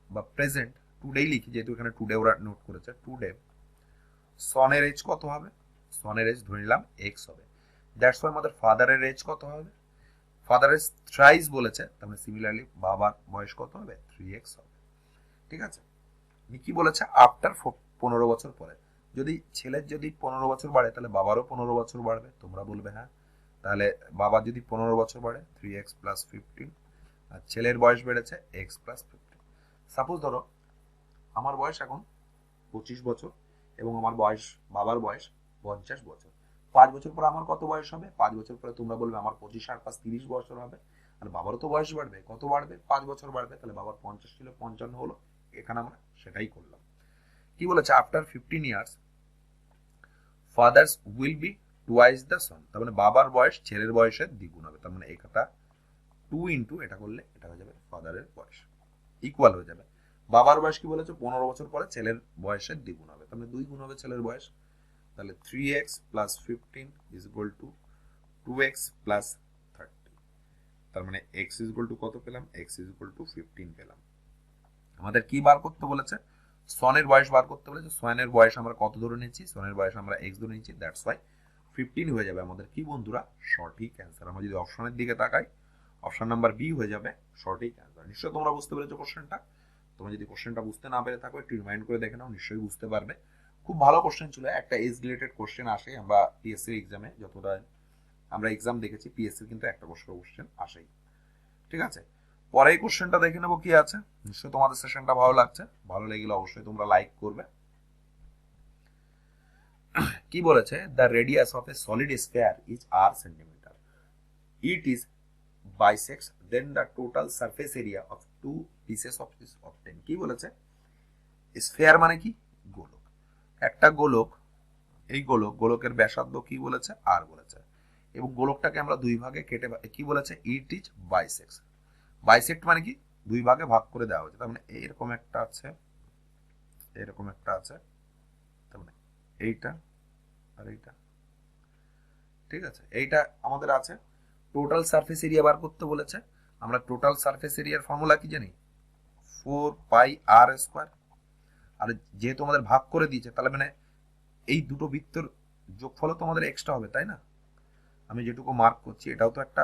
বা প্রেজেন্ট, টুডেই লিখি যেহেতু এখানে টুডে ওরা নোট করেছে, টুডে সনের এজ কত হবে, সনের এজ ধরে নিলাম এক্স হবে। দ্যাটস ওয়াই আমাদের ফাদারের এজ কত হবে, ফাদারের থ্রাইস বলেছে, তার মানে সিমিলারলি বাবার বয়স কত হবে, 3x হবে। ঠিক আছে, কি বলেছে, আফটার 15 বছর পরে। যদি ছেলের যদি 15 বছর বাড়ে, তাহলে বাবারও 15 বছর বাড়বে। তোমরা বলবে হ্যাঁ, তাহলে বাবার যদি 15 বছর বাড়ে, 3x প্লাস 15, আর ছেলের বয়স বেড়েছে x প্লাস 15। সাপোজ ধরো আমার বয়স এখন 25 বছর এবং বাবার বয়স 50 বছর। 5 বছর পর আমার কত বয়স হবে, 5 বছর পরে তোমরা বলবে আমার 25 আর 5 30 বছর হবে। আর বাবারও তো বয়স বাড়বে, কত বাড়বে, 5 বছর বাড়বে। তাহলে বাবার 50 ছিল 55 হলো। এখানে আমরা সেটাই করলাম। কি বলেছে, after 15 years father's will be twice the son, তার মানে বাবার বয়স ছেলের বয়সের দ্বিগুণ হবে। তার মানে এটা 2 ইন্টু এটা করলে এটা হয়ে যাবে ফাদারের বয়স, ইকুয়াল হয়ে যাবে। বাবার বয়স কি বলেছে, 15 বছর পরে ছেলের বয়সের দ্বিগুণ হবে, তাহলে 2 গুণ হবে ছেলের বয়স। তাহলে 3x plus 15 is equal two 2x plus 30। তার মানে x ইজ ইকুয়াল টু কত পেলাম, x ইজ ইকুয়াল টু 15 পেলাম। আমাদের কি বার করতে বলেছে, সনের বয়স বার করতে বলেছে। সনের বয়স আমরা কত ধরে নিচ্ছি, সনের বয়স আমরা x ধরে নিচ্ছি, দ্যাটস ওয়াই 15 হয়ে যাবে আমাদের কি বন্ধুরা সঠিক অ্যান্সার। আমরা যদি অপশনের দিকে তাকাই, অপশন নাম্বার বি হয়ে যাবে সঠিক অ্যান্সার। নিশ্চয়ই তোমরা বুঝতে পেরেছো কোশ্চেনটা। তোমরা যদি কোশ্চেনটা বুঝতে না পেরে থাকো, একটু রিমাইন্ড করে দেখে নাও, নিশ্চয়ই বুঝতে পারবে। খুব ভালো কোশ্চেন ছিল, একটা এজ রিলেটেড কোশ্চেন আসে আমরা পিএসসি এক্সামে, যতটা আমরা এক্সাম দেখেছি পিএসসি কিন্তু একটা কোশ্চেন আসেই। ঠিক আছে, পরে এই কোশ্চেনটা দেখে নেবো কি আছে। নিশ্চয়ই তোমাদের সেশনটা ভালো লাগছে, ভালো লেগেলে অবশ্যই তোমরা লাইক করবে। কি বলেছে, the radius of a solid sphere is r centimetre, it is bisects then the total surface area of two pieces of is obtained। কি বলেছে, স্ফিয়ার মানে কি, গোলক, একটা গোলক, এই গোলকের ব্যাসার্ধ কি বলেছে, আর বলেছে, এবং গোলকটাকে আমরা দুই ভাগে কেটে, কি বলেছে, ইট ইজ বাইসেক্ট। বাইসেক্ট মানে কি, দুই ভাগে ভাগ করে দেওয়া হয়েছে, তার মানে এরকম একটা আছে, এরকম একটা আছে, তার মানে এইটা আর এইটা, ঠিক আছে, এইটা আমাদের আছে। টোটাল সারফেস এরিয়া বার করতে বলেছে, আমরা টোটাল সারফেস এরিয়ার ফর্মুলা কি জানি, 4πr²। আর যেহেতু আমাদের ভাগ করে দিয়েছে, তাহলে মানে এই দুটো বৃত্তর যোগফলও তো আমাদের এক্সট্রা হবে, তাই না। আমি যেটুকু মার্ক করছি এটাও তো একটা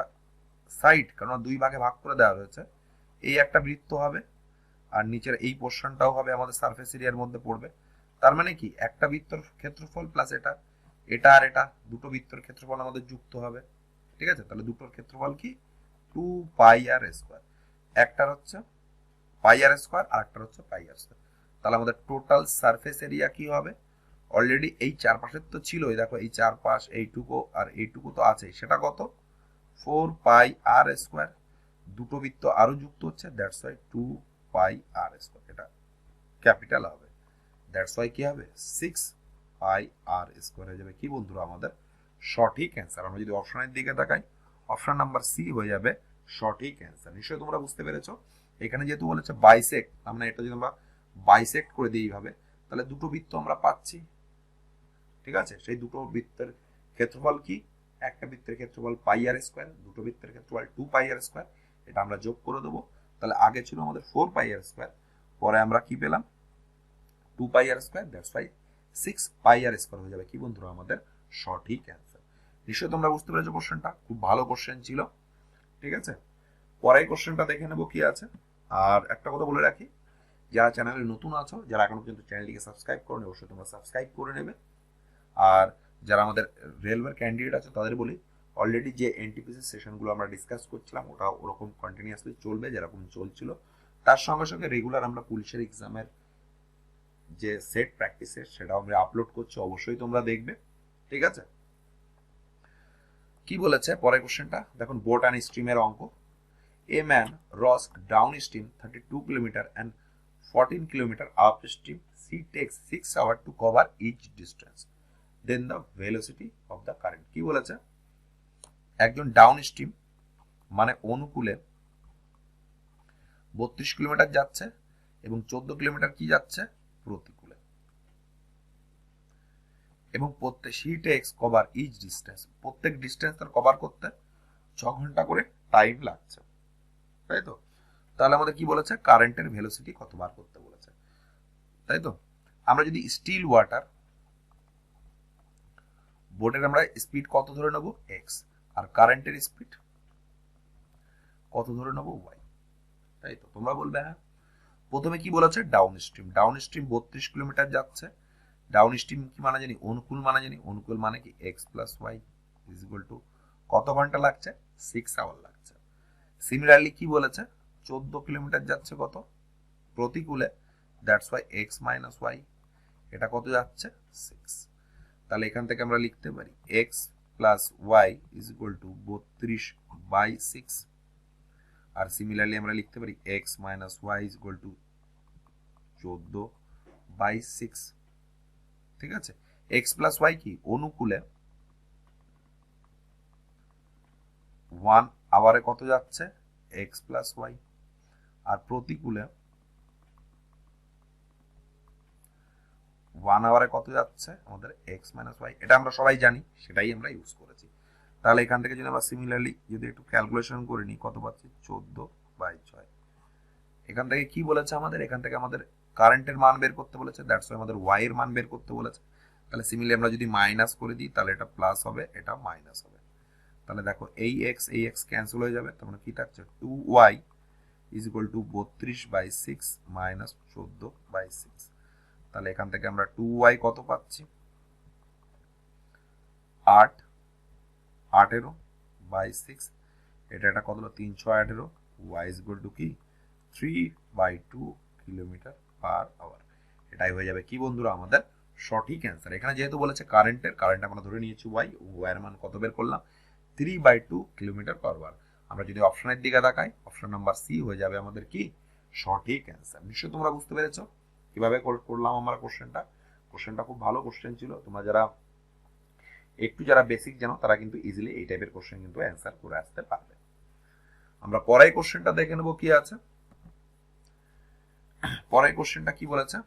সাইড, কারণ দুই ভাগে ভাগ করে দেওয়া হয়েছে, এই একটা বৃত্ত হবে, আর নিচের এই পোর্শনটাও হবে আমাদের সারফেস এরিয়ার মধ্যে পড়বে। তার মানে কি, একটা বৃত্তর ক্ষেত্রফল প্লাস এটা, এটা আর এটা, দুটো বৃত্তর ক্ষেত্রফল আমাদের যুক্ত হবে, ঠিক আছে। তাহলে দুটোর ক্ষেত্রফল কি, 2πr²। একটার হচ্ছে πr², আর একটার হচ্ছে πr²। তাহলে আমাদের টোটাল সারফেস এরিয়া কি হবে, অলরেডি এই চারপাশের তো ছিল, এই দেখো এই চারপাশ, এইটুকু আর এইটুকু তো আছে, সেটা কত, 4πr²। দুটো বৃত্ত আরো যুক্ত হচ্ছে, দ্যাটস ওয়াই 2πr², এটা ক্যাপিটাল হবে, দ্যাটস ওয়াই কি হবে, 6πr² হয়ে যাবে কি বন্ধুরা আমাদের সঠিক অ্যান্সার। আমরা যদি অপশনের দিকে তাকাই, অপশন নাম্বার সি হয়ে যাবে সঠিক অ্যান্সার। নিশ্চয়ই তোমরা বুঝতে পেরেছো, এখানে যেহেতু বলেছে বাইসেক্ট, আমরা এটা যদি আমরা বাইসেক্ট করে দিই এইভাবে, তাহলে দুটো বৃত্ত আমরা পাচ্ছি, ঠিক আছে। সেই দুটো বৃত্তের ক্ষেত্রফল কি, একটা বৃত্তের ক্ষেত্রফল πr², দুটো বৃত্তের ক্ষেত্রফল 2πr², এটা আমরা যোগ করে দেবো। তাহলে আগে ছিল আমাদের 4πr², পরে আমরা কি পেলাম, 2πr², দ্যাটস ওয়াই 6πr² হয়ে যাবে কি বন্ধুরা আমাদের সঠিক অ্যান্সার। নিশ্চয়ই তোমরা বুঝতে পেরেছো, কোশ্চেনটা খুব ভালো কোশ্চেন ছিল, ঠিক আছে। পরের কোশ্চেনটা দেখে নেবো কি আছে। আর একটা কথা বলে রাখি, যারা চ্যানেলে নতুন আছো, যারা এখনো পর্যন্ত চ্যানেলটিকে সাবস্ক্রাইব করো, অবশ্যই তোমরা সাবস্ক্রাইব করে নেবে। আর যারা আমাদের রেলওয়ের ক্যান্ডিডেট আছে তাদের বলি, অলরেডি যে এনটিপিসি সেশনগুলো আমরা ডিসকাস করছিলাম, ওটা ওরকম কন্টিনিউয়াসলি চলবে যেরকম চলছিল। তার সঙ্গে সঙ্গে রেগুলার আমরা পুলিশের এক্সামের যে সেট প্র্যাকটিসের, সেটাও আমরা আপলোড করছি, অবশ্যই তোমরা দেখবে, ঠিক আছে। কি বলেছে পরের কোশ্চেনটা দেখুন, বোট অ্যান্ড স্ট্রিমের অঙ্ক। A man rows down stream 32 kilometre and 14 kilometre up stream, she takes 6 hour to cover each distance, then the velocity of the current. কি বলেছে, একজন ডাউন স্ট্রিম মানে অনুকূলে 32 কিলোমিটার যাচ্ছে এবং 14 কিলোমিটার কি যাচ্ছে, প্রতিকূলে, এবং প্রত্যেক she takes cover each distance, প্রত্যেক ডিস্টেন্স তার কভার করতে 6 ঘন্টা করে টাইম লাগছে, তাই তো। তাহলে আমাদের কি বলেছে, কারেন্টের ভেলোসিটি কত বার করতে বলেছে, তাই তো। আমরা যদি স্টিল ওয়াটার বোটের আমরা স্পিড কত ধরে নেব, এক্স, আর কারেন্টের স্পিড কত ধরে নেব, ওয়াই, তাই তো। তোমরা বলবে হ্যাঁ। প্রথমে কি বলেছে, down stream, down stream 32 kilometre যাচ্ছে, ডাউন স্ট্রিম কি মানে জানি, অনুকূল মানে জানি, অনুকূল মানে কি x plus y is equal to কত ঘন্টা লাগছে, 6 আওয়ার লাগছে। সিমিলারলি কি বলেছে, 14 কিলোমিটার যাচ্ছে কত, প্রতিকূলে, that's Y X minus Y, এটা কত যাচ্ছে, 6। তাহলে এখান থেকে আমরা লিখতে পারি x plus y is equal to 32/6। আর সিমিলারলি আমরা লিখতে পারি x minus y is equal to 14/6, ঠিক আছে। এক্স প্লাস ওয়াই কি, অনুকূলে 1 আওয়ারে কত যাচ্ছে, এক্স প্লাস ওয়াই, আর প্রতিকূলে 1 আওয়ারে কত যাচ্ছে আমাদের এক্স মাইনাস ওয়াই। এটা আমরা সবাই জানি, সেটাই আমরা ইউজ করেছি। তাহলে এখান থেকে যদি আমরা সিমিলারলি যদি একটু ক্যালকুলেশন করে নিই, কত পাচ্ছি, 14/6। এখান থেকে কি বলেছে আমাদের, এখান থেকে আমাদের কারেন্টের মান বের করতে বলেছে, দ্যাটস ওয়াই আমাদের ওয়াই এর মান বের করতে বলেছে। তাহলে সিমিলারলি আমরা যদি মাইনাস করে দিই, তাহলে এটা প্লাস হবে, এটা মাইনাস হবে। তাহলে দেখো এই এক্স ক্যান্সেল হয়ে যাবে, তখন কি থাকছে, 2y is equal to 32/6 minus 14/6। তাহলে এখান থেকে আমরা 2y কত পাচ্ছি, 8/6, এটা কত হলো, 318, y ইজ ইকুয়াল টু কি 3/2 কিলোমিটার পার আওয়ার। এটাই হয়ে যাবে কি বন্ধুরা আমাদের সঠিক অ্যান্সার। এখানে যেহেতু বলেছে কারেন্ট আমরা ধরে নিয়েছি ওয়াই, ওয়াইয়ের মান কত বের করলাম 3/2 কিলোমিটার পার আওয়ার। আমরা যদি অপশনের দিকে তাকাই, অপশন নাম্বার সি হয়ে যাবে আমাদের কি সঠিক অ্যান্সার। নিশ্চয়ই তোমরা বুঝতে পেরেছো কিভাবে করলাম আমরা কোশ্চেনটা খুব ভালো কোশ্চেন ছিল। তোমরা যারা বেসিক জানো তারা কিন্তু ইজিলি এই টাইপের কোশ্চেন কিন্তু অ্যান্সার করে আসতে পারবে। আমরা পরের কোশ্চেনটা দেখে নেব কি আছে। পরের কোশ্চেনটা কি বলেছে,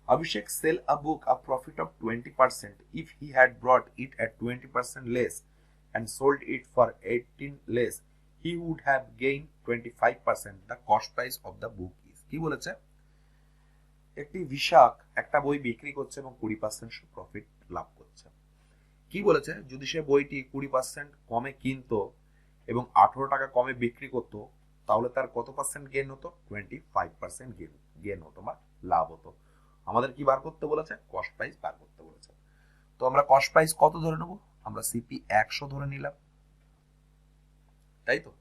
Abhishek sell a book a profit of 20% if he had brought it at 20% less and sold it for 18 less, he would have gained 25%. The cost price of the book is, কি বলেছে, একটি বিশাখ একটা বই বিক্রি করছে এবং 20% প্রফিট লাভ করছে। কি বলেছে, যদি সে বইটি 20% কমে কিনতো এবং 18 টাকা কমে বিক্রি করতো তাহলে তার কত পার্সেন্ট গেন হতো, 25% গেন হতো বা লাভ হতো। আমাদের কি বার করতে বলেছে, কস্ট প্রাইস বার করতে বলেছে। তো আমরা কস্ট প্রাইস কত ধরে নেব, আমরা সিপি 100 ধরে নিলাম, তাই তো।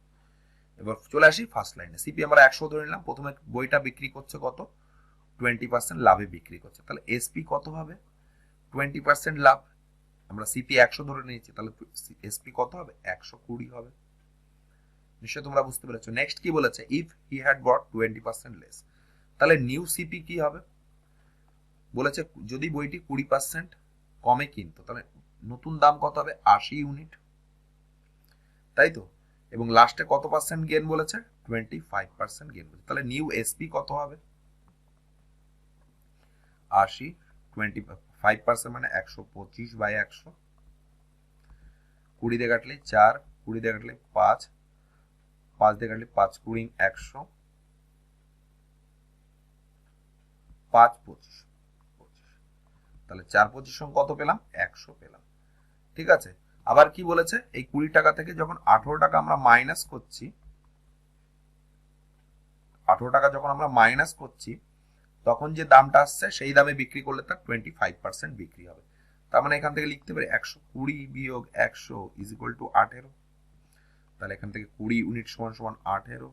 এবার চলে আসি ফার্স্ট লাইনে, সিপি আমরা 100 ধরে নিলাম। প্রথমে বইটা বিক্রি করছে কত, 20% লাভে বিক্রি করছে, তাহলে এসপি কত হবে, 20% লাভ, আমরা সিপি 100 ধরে নিয়েছি, তাহলে এসপি কত হবে, 120 হবে। নিশ্চয় তোমরা বুঝতে পেরেছো। নেক্সট কি বলেছে, if he had bought 20% less, তাহলে নিউ সিপি কি হবে, বলেছে যদি বইটি 20% কমে কিনতো তাহলে নতুন দাম কত হবে, 80 ইউনিট, তাই তো। এবং লাস্টে কত পার্সেন্ট গেন বলেছে, 25% গেন বলেছে, তাহলে নিউ এসপি কত হবে, 80, 25% মানে 125/100, 20 দিয়ে কাটলে 4, 20 দিয়ে কাটলে 5, 5 দিয়ে কাটলে 5 20 100, 5 25, তাহলে 4 25 কত পেলাম, 100 পেলাম। ঠিক আছে। আবার কি বলেছে, এই 20 টাকা থেকে যখন 18 টাকা আমরা মাইনাস করছি, 18 টাকা যখন আমরা মাইনাস করছি তখন যে দামটা আসছে সেই দামে বিক্রি করলে তার 25% বিক্রি হবে। তার মানে এখান থেকে লিখতে পারি 120 বিয়োগ 100 ইজ ইকুয়াল টু 18। তাহলে এখান থেকে 20 ইউনিট সমান সমান 18,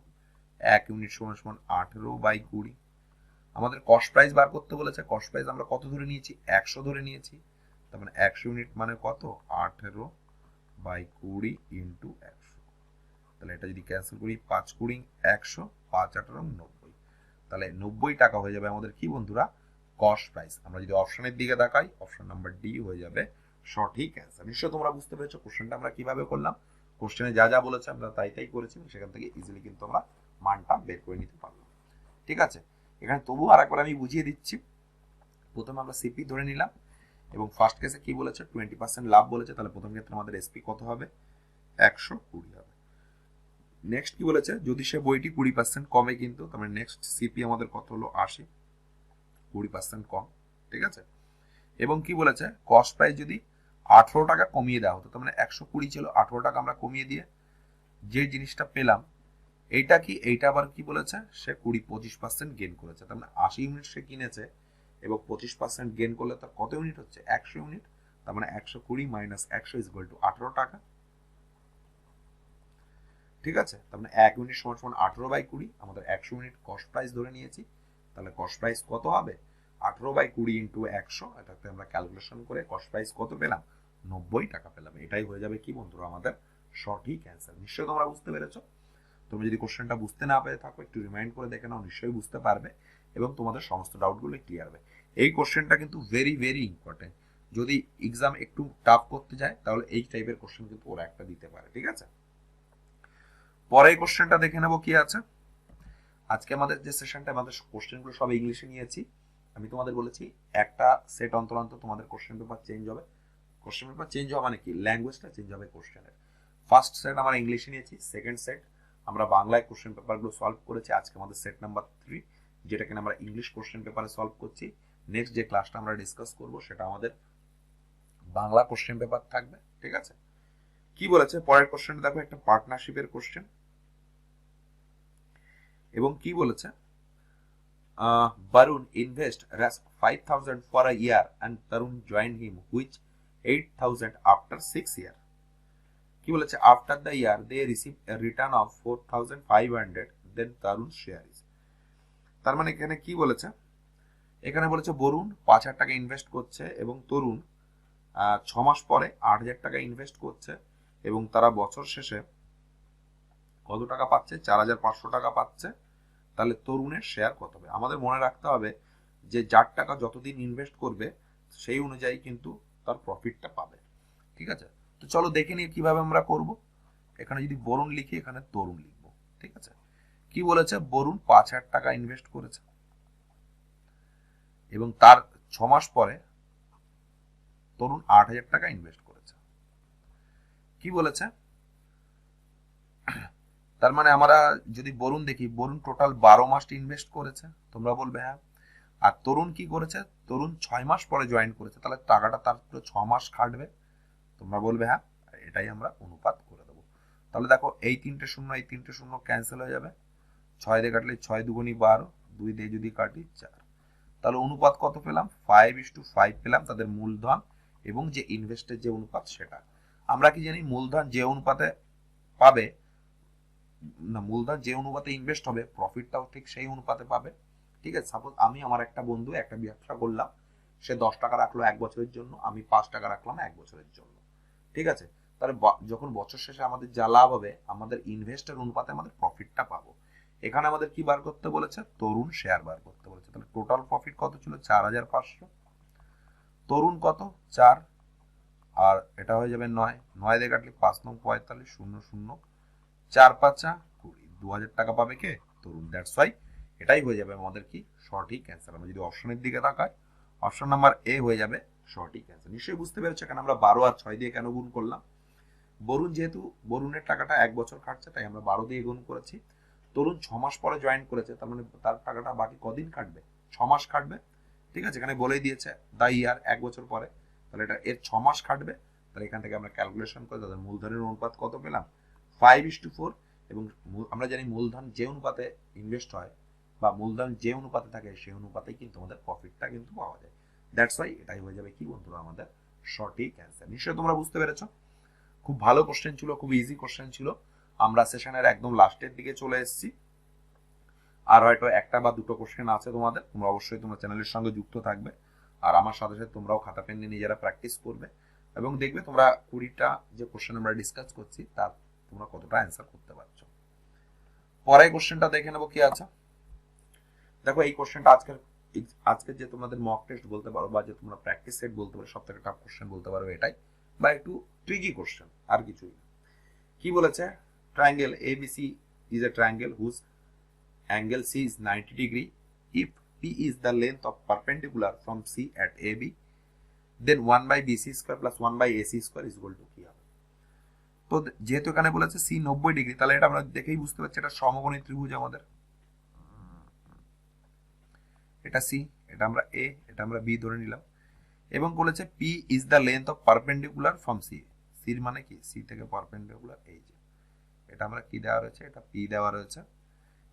1 ইউনিট সমান সমান 18/20। আমাদের কস্ট প্রাইস বার করতে বলেছে, কস্ট প্রাইস আমরা কত ধরে নিয়েছি, 100 ধরে নিয়েছি। তার মানে 100 ইউনিট মানে কত, 18/20 ইন্টু 100। তাহলে এটা যদি ক্যান্সেল করি, 5 20 100, 5 18 90, তাহলে 90 টাকা হয়ে যাবে আমাদের কি বন্ধুরা, কস্ট প্রাইস। আমরা যদি অপশনের দিকে তাকাই, অপশন নাম্বার ডি হয়ে যাবে সঠিক অ্যান্সার। নিশ্চয় তোমরা বুঝতে পেরেছো কোশ্চেনটা আমরা কিভাবে করলাম। কোশ্চেনে যা যা বলেছে আমরা তাই তাই করেছি, সেখান থেকে ইজিলি কিন্তু আমরা মানটা বের করে নিতে পারলাম। ঠিক আছে। এখানে তবু আরেকবার আমি বুঝিয়ে দিচ্ছি। প্রথমে আমরা সিপি ধরে নিলাম এবং ফার্স্ট কেসে কি বলেছে, 20% লাভ বলেছে, তাহলে প্রথম ক্ষেত্রে আমাদের এসপি কত হবে, 120 হবে। নেক্সট কি বলেছে, যদি সে বইটি 20% কমে কিন্তু, তার মানে নেক্সট সিপি আমাদের কত হলো, 80, 20% কম। ঠিক আছে। এবং কি বলেছে, কস্ট প্রাইস যদি 18 টাকা কমিয়ে দেওয়া হতো, তার মানে 120 ছিল, 18 টাকা আমরা কমিয়ে দিয়ে যে জিনিসটা পেলাম, এইটা কি, এইটা আবার কি বলেছে, সে 25% গেন করেছে। তার মানে 80 ইউনিট সে কিনেছে এবং 25% গেন করলে তার কত ইউনিট হচ্ছে, 100 ইউনিট। তার মানে 120 মাইনাস 100 ইজ ইকুয়াল টু 18 টাকা। ঠিক আছে। তার মানে 1 ইউনিট সমান সমান 18/20, আমাদের 100 ইউনিট কস্ট প্রাইস ধরে নিয়েছি, তাহলে কস্ট প্রাইস কত হবে, 18/20 ইন্টু 100, এটাতে আমরা ক্যালকুলেশন করে কস্ট প্রাইস কত পেলাম, 90 টাকা পেলাম। এটাই হয়ে যাবে কি বন্ধুরা আমাদের সঠিক অ্যান্সার। নিশ্চয়ই তোমরা বুঝতে পেরেছো। তুমি যদি কোশ্চেনটা বুঝতে না পেরে থাকো, একটু রিমাইন্ড করে দেখে নাও, নিশ্চয়ই বুঝতে পারবে এবং তোমাদের সমস্ত ডাউটগুলো ক্লিয়ার হবে। এই কোশ্চেনটা কিন্তু ভেরি ভেরি ইম্পর্টেন্ট। যদি এক্সাম একটু টাফ করতে যায় তাহলে এই টাইপের কোশ্চেন কিন্তু ওরা একটা দিতে পারে। ঠিক আছে। পরের কোশ্চেনটা দেখে নেব কি আছে। আজকে আমাদের যে সেশনটা, আমাদের কোশ্চেনগুলো সব ইংলিশে নিয়েছি। আমি তোমাদের বলেছি একটা সেট অন্তর অন্তর তোমাদের কোশ্চেন পেপার চেঞ্জ হবে। কোশ্চেন পেপার চেঞ্জ হওয়া মানে কি, ল্যাঙ্গুয়েজটা চেঞ্জ হবে কোশ্চেনের। ফার্স্ট সেট আমরা ইংলিশে নিয়েছি, সেকেন্ড সেট আমরা বাংলায় কোশ্চেন পেপারগুলো সলভ করেছি। আজকে আমাদের সেট নাম্বার 3, যেটা কিনা আমরা ইংলিশ কোশ্চেন পেপারে সলভ করছি। নেক্সট যে ক্লাসটা আমরা ডিসকাস করব সেটা আমাদের বাংলা কোশ্চেন পেপার থাকবে। ঠিক আছে। কি বলেছে পরের কোশ্চেনটা দেখো, একটা পার্টনারশিপের কোশ্চেন এবং কি বলেছে, Barun invest risk 5,000 for a year and Tarun joined him which 8,000 after 6 years. কি বলেছে, after the year they receive a return of 4,500, then Tarun share is। তার মানে এখানে কি বলেছে, এখানে বলেছে বরুণ 5,000 টাকা ইনভেস্ট করছে এবং তরুণ 6 মাস পরে 8,000 টাকা ইনভেস্ট করছে এবং তারা বছর শেষে কত টাকা পাচ্ছে? 4,500 টাকা পাচ্ছে। তাহলে তরুণের শেয়ার কত হবে? আমাদের মনে রাখতে হবে যে যার টাকা যতদিন ইনভেস্ট করবে সেই অনুযায়ী কিন্তু তার প্রফিটটা পাবে। ঠিক আছে, তো চলো দেখে নিই কিভাবে আমরা করব। এখানে যদি বরুণ লিখি, এখানে তরুণ লিখবো। ঠিক আছে, কি বলেছে? বরুণ 5,000 টাকা ইনভেস্ট করেছে এবং তার 6 মাস পরে তরুণ 8,000 টাকা ইনভেস্ট করেছে। কি বলেছে? তার মানে আমরা যদি বরুণ দেখি, বরুণ টোটাল 12 মাস ইনভেস্ট করেছে, তোমরা বলবে হ্যাঁ। আর তরুণ কি করেছে? তরুণ 6 মাস পরে জয়েন করেছে, তাহলে টাকাটা তার 6 মাস খাটবে, তোমরা বলবে হ্যাঁ। এটাই আমরা অনুপাত করে দেবো। তাহলে দেখো এই 3টে শূন্য, এই 3টে শূন্য ক্যান্সেল হয়ে যাবে, 6 দিয়ে কাটলে 6 দুগুণী 12, 2 দিয়ে যদি কাটি 4। তাহলে অনুপাত কত পেলাম? 5:5 পেলাম তাদের মূলধন এবং যে ইনভেস্টের যে অনুপাত সেটা। আমরা কি জানি মূলধন যে অনুপাতে পাবে, না মূলধন যে অনুপাতে ইনভেস্ট হবে প্রফিটটাও ঠিক সেই অনুপাতে পাবে। ঠিক আছে, সাপোজ আমি আমার একটা বন্ধু একটা ব্যবসা করলাম, সে 10 টাকা রাখলো 1 বছরের জন্য, আমি 5 টাকা রাখলাম 1 বছরের জন্য। ঠিক আছে, তাহলে যখন বছর শেষে আমাদের যা লাভ হবে আমাদের ইনভেস্টের অনুপাতে আমাদের প্রফিটটা পাবো। এখানে আমাদের কি বার করতে বলেছে? তরুণ শেয়ার বার করতে বলেছে। তাহলে টোটাল প্রফিট কত ছিল? 4,500। তরুণ কত? 4, আর এটা হয়ে যাবে 9, 9 দিয়ে কাটলে 5 9 45, 0 0, 4 5 20, 2,000 টাকা পাবে কে? তরুণ। দ্যাটস ওয়াই এটাই হয়ে যাবে আমাদের কি সঠিক অ্যান্সার। আমরা যদি অপশনের দিকে তাকাই, অপশন নাম্বার এ হয়ে যাবে সঠিক অ্যান্সার। নিশ্চয়ই বুঝতে পেরেছো এখানে আমরা 12 আর 6 দিয়ে কেন গুণ করলাম। বরুণ যেহেতু বরুণের টাকাটা 1 বছর খাটছে তাই আমরা 12 দিয়ে গুণ করেছি। তরুণ 6 মাস পরে জয়েন করেছে, তার মানে তার টাকাটা বাকি কদিন কাটবে? 6 মাস কাটবে। ঠিক আছে, এখানে বলেই দিয়েছে দা ইয়ার, 1 বছর পরে, তাহলে এটা এর 6 মাস কাটবে। তাহলে এখান থেকে আমরা ক্যালকুলেশন করে তাদের মূলধনের অনুপাত কত পেলাম? 5:4। এবং আমরা জানি মূলধন যে অনুপাতে ইনভেস্ট হয় বা মূলধন যে অনুপাতে থাকে সেই অনুপাতেই কিন্তু আমাদের প্রফিটটা কিন্তু পাওয়া যায়। দ্যাটস ওয়াই এটাই হয়ে যাবে কি বন্ধুরা আমাদের সঠিক অ্যান্সার। নিশ্চয়ই তোমরা বুঝতে পেরেছো। খুব ভালো কোশ্চেন ছিল, খুব ইজি কোশ্চেন ছিল। আমরা সেশনের একদম লাস্টের দিকে চলে এসেছি, আর হয়তো একটা বা দুটো কোশ্চেন আছে তোমাদের। তোমরা অবশ্যই তোমরা চ্যানেলের সঙ্গে যুক্ত থাকবে আর আমার সাথে সাথে তোমরাও খাতা পেন নিয়ে নিজেরা প্র্যাকটিস করবে এবং দেখবে তোমরা 20টা যে কোশ্চেন আমরা ডিসকাস করছি তার তোমরা কতটা অ্যান্সার করতে পারছো। পরের কোশ্চেনটা দেখে নেবো কি আছে। দেখো এই কোশ্চেনটা আজকের যে তোমাদের মক টেস্ট বলতে পারো বা যে তোমরা প্র্যাকটিস সেট বলতে পারো, সব থেকে টাফ কোশ্চেন বলতে পারো এটাই, বা একটু ট্রিকি কোশ্চেন, আর কিছুই। কি বলেছে? Triangle ABC is a triangle whose angle C is 90 degree. If P is the length of perpendicular from C at AB, then 1 by BC square plus 1 by AC square is equal to কি হবে? তো যেহেতু এখানে বলেছে C 90 degree, তাহলে এটা আমরা দেখেই বুঝতে পারছি এটা সমকোণী ত্রিভুজ আমাদের। এটা C, এটা আমরা A, এটা আমরা B ধরে নিলাম। এবং বলেছে P is the length of perpendicular from C. C এর মানে কি? C থেকে পারপেন্ডিকুলার, এই যে এটা আমরা কি দেওয়া রয়েছে? এটা P দেওয়া রয়েছে।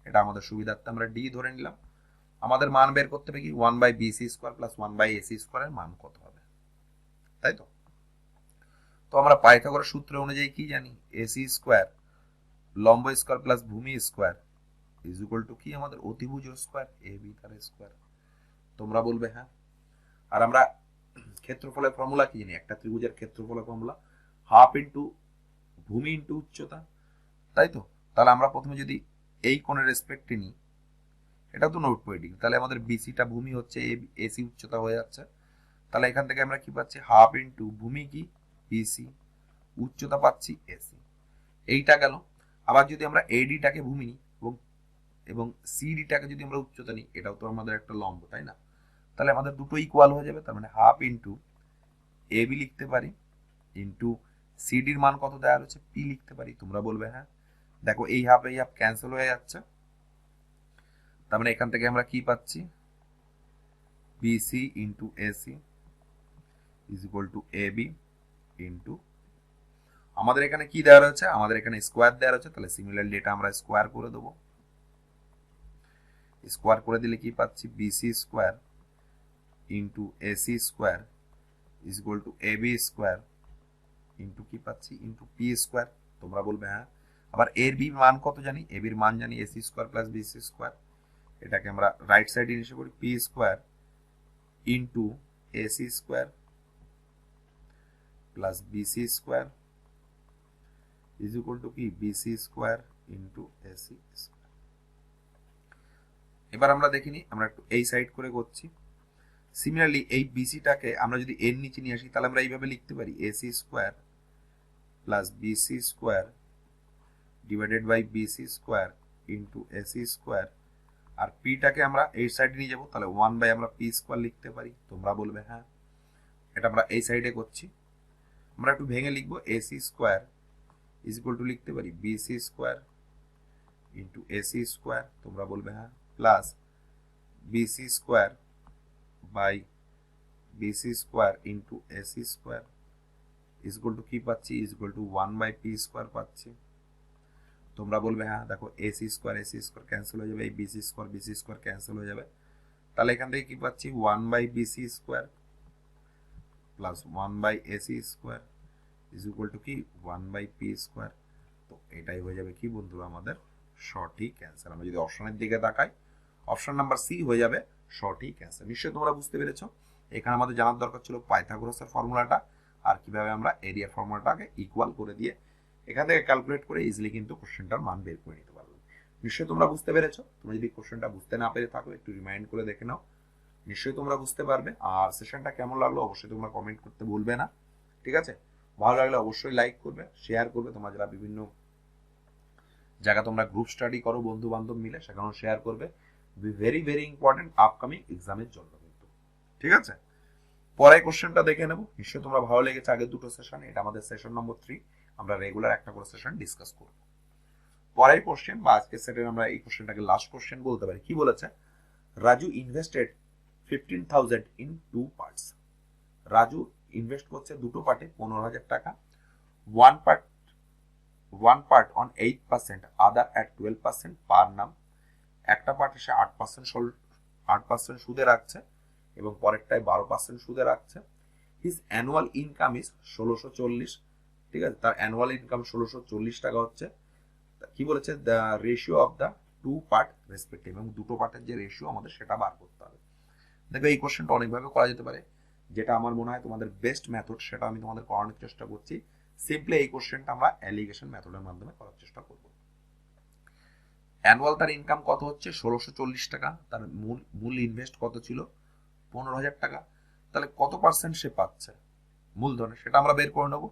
এটা আমাদের সুবিধার্থে আমরা D ধরে নিলাম। আমাদের মান বের করতে হবে কি? 1 by BC square plus 1 by AC স্কোয়ারের মান কত হবে, তাই তো? তো আমরা পাইথাগোরাস সূত্র অনুযায়ী কি জানি? AC স্কোয়ার লম্ব স্কোয়ার প্লাস ভূমি স্কোয়ার ইজ ইকুয়াল টু কি? আমাদের অতিভুজ স্কোয়ার AB তার স্কোয়ার। তোমরা বলবে হ্যাঁ। আর আমরা ক্ষেত্রফলের ফর্মুলা কি জানি? একটা ত্রিভুজের ক্ষেত্রফলের ফর্মুলা হাফ ইন্টু ভূমি ইন্টু উচ্চতা, তাই তো? তাহলে আমরা প্রথমে যদি এই কোণের রেসপেক্টে নিই, এটা তো 90 ডিগ্রি, তাহলে আমাদের বিসিটা ভূমি হচ্ছে, এসি উচ্চতা হয়ে যাচ্ছে। তাহলে এখান থেকে আমরা কি পাচ্ছি? হাফ ইন্টু ভূমি কি? বিসি, উচ্চতা পাচ্ছি এসি। এইটা গেল। আবার যদি আমরা এডিটাকে ভূমি নিই এবং এবং সিডিটাকে যদি আমরা উচ্চতা নিই, এটাও তো আমাদের একটা লম্ব, তাই না? তাহলে আমাদের দুটো ইকুয়াল হয়ে যাবে। তার মানে হাফ ইন্টু এবি লিখতে পারি ইন্টু সিডির মান কত দেওয়া রয়েছে? পি লিখতে পারি। তোমরা বলবে হ্যাঁ। দেখো এই হাফ ক্যান্সেল হয়ে যাচ্ছে, তার মানে এখান থেকে আমরা কি পাচ্ছি? BC into AC is equal to AB into, আমাদের এখানে কি দেওয়া রয়েছে? আমাদের এখানে স্কোয়ার দেওয়া রয়েছে, তাহলে সিমিলারলি এটা আমরা স্কোয়ার করে দেবো। স্কোয়ার করে দিলে কি পাচ্ছি? BC square into AC square is equal to AB square into কি পাচ্ছি? Into P square. তোমরা বলবে হ্যাঁ। আবার এর বি মান কত জানি? এবির মান জানি AC square plus BC square. এটাকে আমরা রাইট সাইডে হিসেবে করি P square into AC square plus BC square is equal to কি BC square into AC square. এবার আমরা দেখিনি, আমরা একটু এই সাইড করে করছি। সিমিলারলি এই বিসিটাকে আমরা যদি এর নিচে নিয়ে আসি তাহলে আমরা এইভাবে লিখতে পারি AC square plus BC square divided by BC square into AC square. আর পিটাকে আমরা এই সাইডে নিয়ে যাবো, তাহলে 1 বাই আমরা পি স্কোয়ার লিখতে পারি। তোমরা বলবে হ্যাঁ, এটা আমরা এই সাইডে করছি। আমরা একটু ভেঙে লিখবো AC square is equal to লিখতে পারি BC square into AC square. তোমরা বলবে হ্যাঁ, plus BC square by BC square into AC square is equal to কি পাচ্ছি, is equal to 1 by P square পাচ্ছি। তোমরা বলবে হ্যাঁ, দেখো এসি স্কোয়ার ক্যান্সেল হয়ে যাবে, এই বিসি স্কোয়ার ক্যান্সেল হয়ে যাবে। তাহলে এখান থেকে কি পাচ্ছি 1 by BC square plus 1 by AC square is equal to কি 1 বাই পি স্কোয়ার। তো এটাই হয়ে যাবে কি বন্ধুরা আমাদের সঠিক অ্যান্সার। আমরা যদি অপশনের দিকে তাকাই, অপশন নাম্বার সি হয়ে যাবে সঠিক অ্যান্সার। নিশ্চয়ই তোমরা বুঝতে পেরেছো। এখানে আমাদের জানার দরকার ছিল পাইথাগোরাসের ফর্মুলাটা আর কিভাবে আমরা এরিয়ার ফর্মুলাটাকে ইকুয়াল করে দিয়ে এখান থেকে ক্যালকুলেট করে ইজিলি কিন্তু কোশ্চেনটার মান বের করে নিতে পারবে। নিশ্চয়ই তোমরা বুঝতে পেরেছো। তোমরা যদি কোশ্চেনটা বুঝতে না পেরে থাকো একটু রিমাইন্ড করে দেখে নাও, নিশ্চয়ই তোমরা বুঝতে পারবে। আর সেশনটা কেমন লাগলো অবশ্যই তোমরা কমেন্ট করতে ভুলবে না, ঠিক আছে? ভালো লাগলে অবশ্যই লাইক করবে, শেয়ার করবে। তোমরা যারা বিভিন্ন জায়গা তোমরা গ্রুপ স্টাডি করো বন্ধু বান্ধব মিলে, সেখানেও শেয়ার করবে। ভেরি ভেরি ইম্পর্টেন্ট আপকামিং এক্সামের জন্য কিন্তু, ঠিক আছে? পরের কোশ্চেনটা দেখে নেবো। নিশ্চয়ই তোমরা ভালো লেগেছে আগের দুটো সেশন, এটা আমাদের সেশন নম্বর 3। আমরা রেগুলার একটা করে সেশন ডিসকাস করব। পরের কোশ্চেন বা আজকের সেটের আমরা এই কোশ্চেনটাকে লাস্ট কোশ্চেন বলতে পারি। কি বলেছে, Raju invested 15,000 in 2 parts. Raju invest করছে দুটো পার্টে 15,000 টাকা। one part on 8%, other at 12% পার নাম। একটা পার্টে সে 8% সুদে রাখছে এবং পরেরটায় 12% সুদে রাখছে। হিজ অ্যানুয়াল ইনকাম ইজ 1640, ঠিক আছে? তার অ্যানুয়াল ইনকাম 1640 টাকা হচ্ছে। কি বলেছে, the ratio of the 2 part respective, এবং দুটো পার্টের যে রেশিও আমাদের সেটা বার করতে হবে। দেখো এই কোশ্চেনটা অনেকভাবে করা যেতে পারে, যেটা আমার মনে হয় তোমাদের বেস্ট মেথড সেটা আমি তোমাদের করানোর চেষ্টা করছি। সিম্পলি এই কোশ্চেনটা আমরা অ্যালিগেশন মেথডের মাধ্যমে করার চেষ্টা করব। অ্যানুয়াল তার ইনকাম কত হচ্ছে 1640 টাকা, তার মূল ইনভেস্ট কত ছিল 15,000 টাকা। তাহলে কত পার্সেন্ট সে পাচ্ছে মূলধনে সেটা আমরা বের করে নেবো।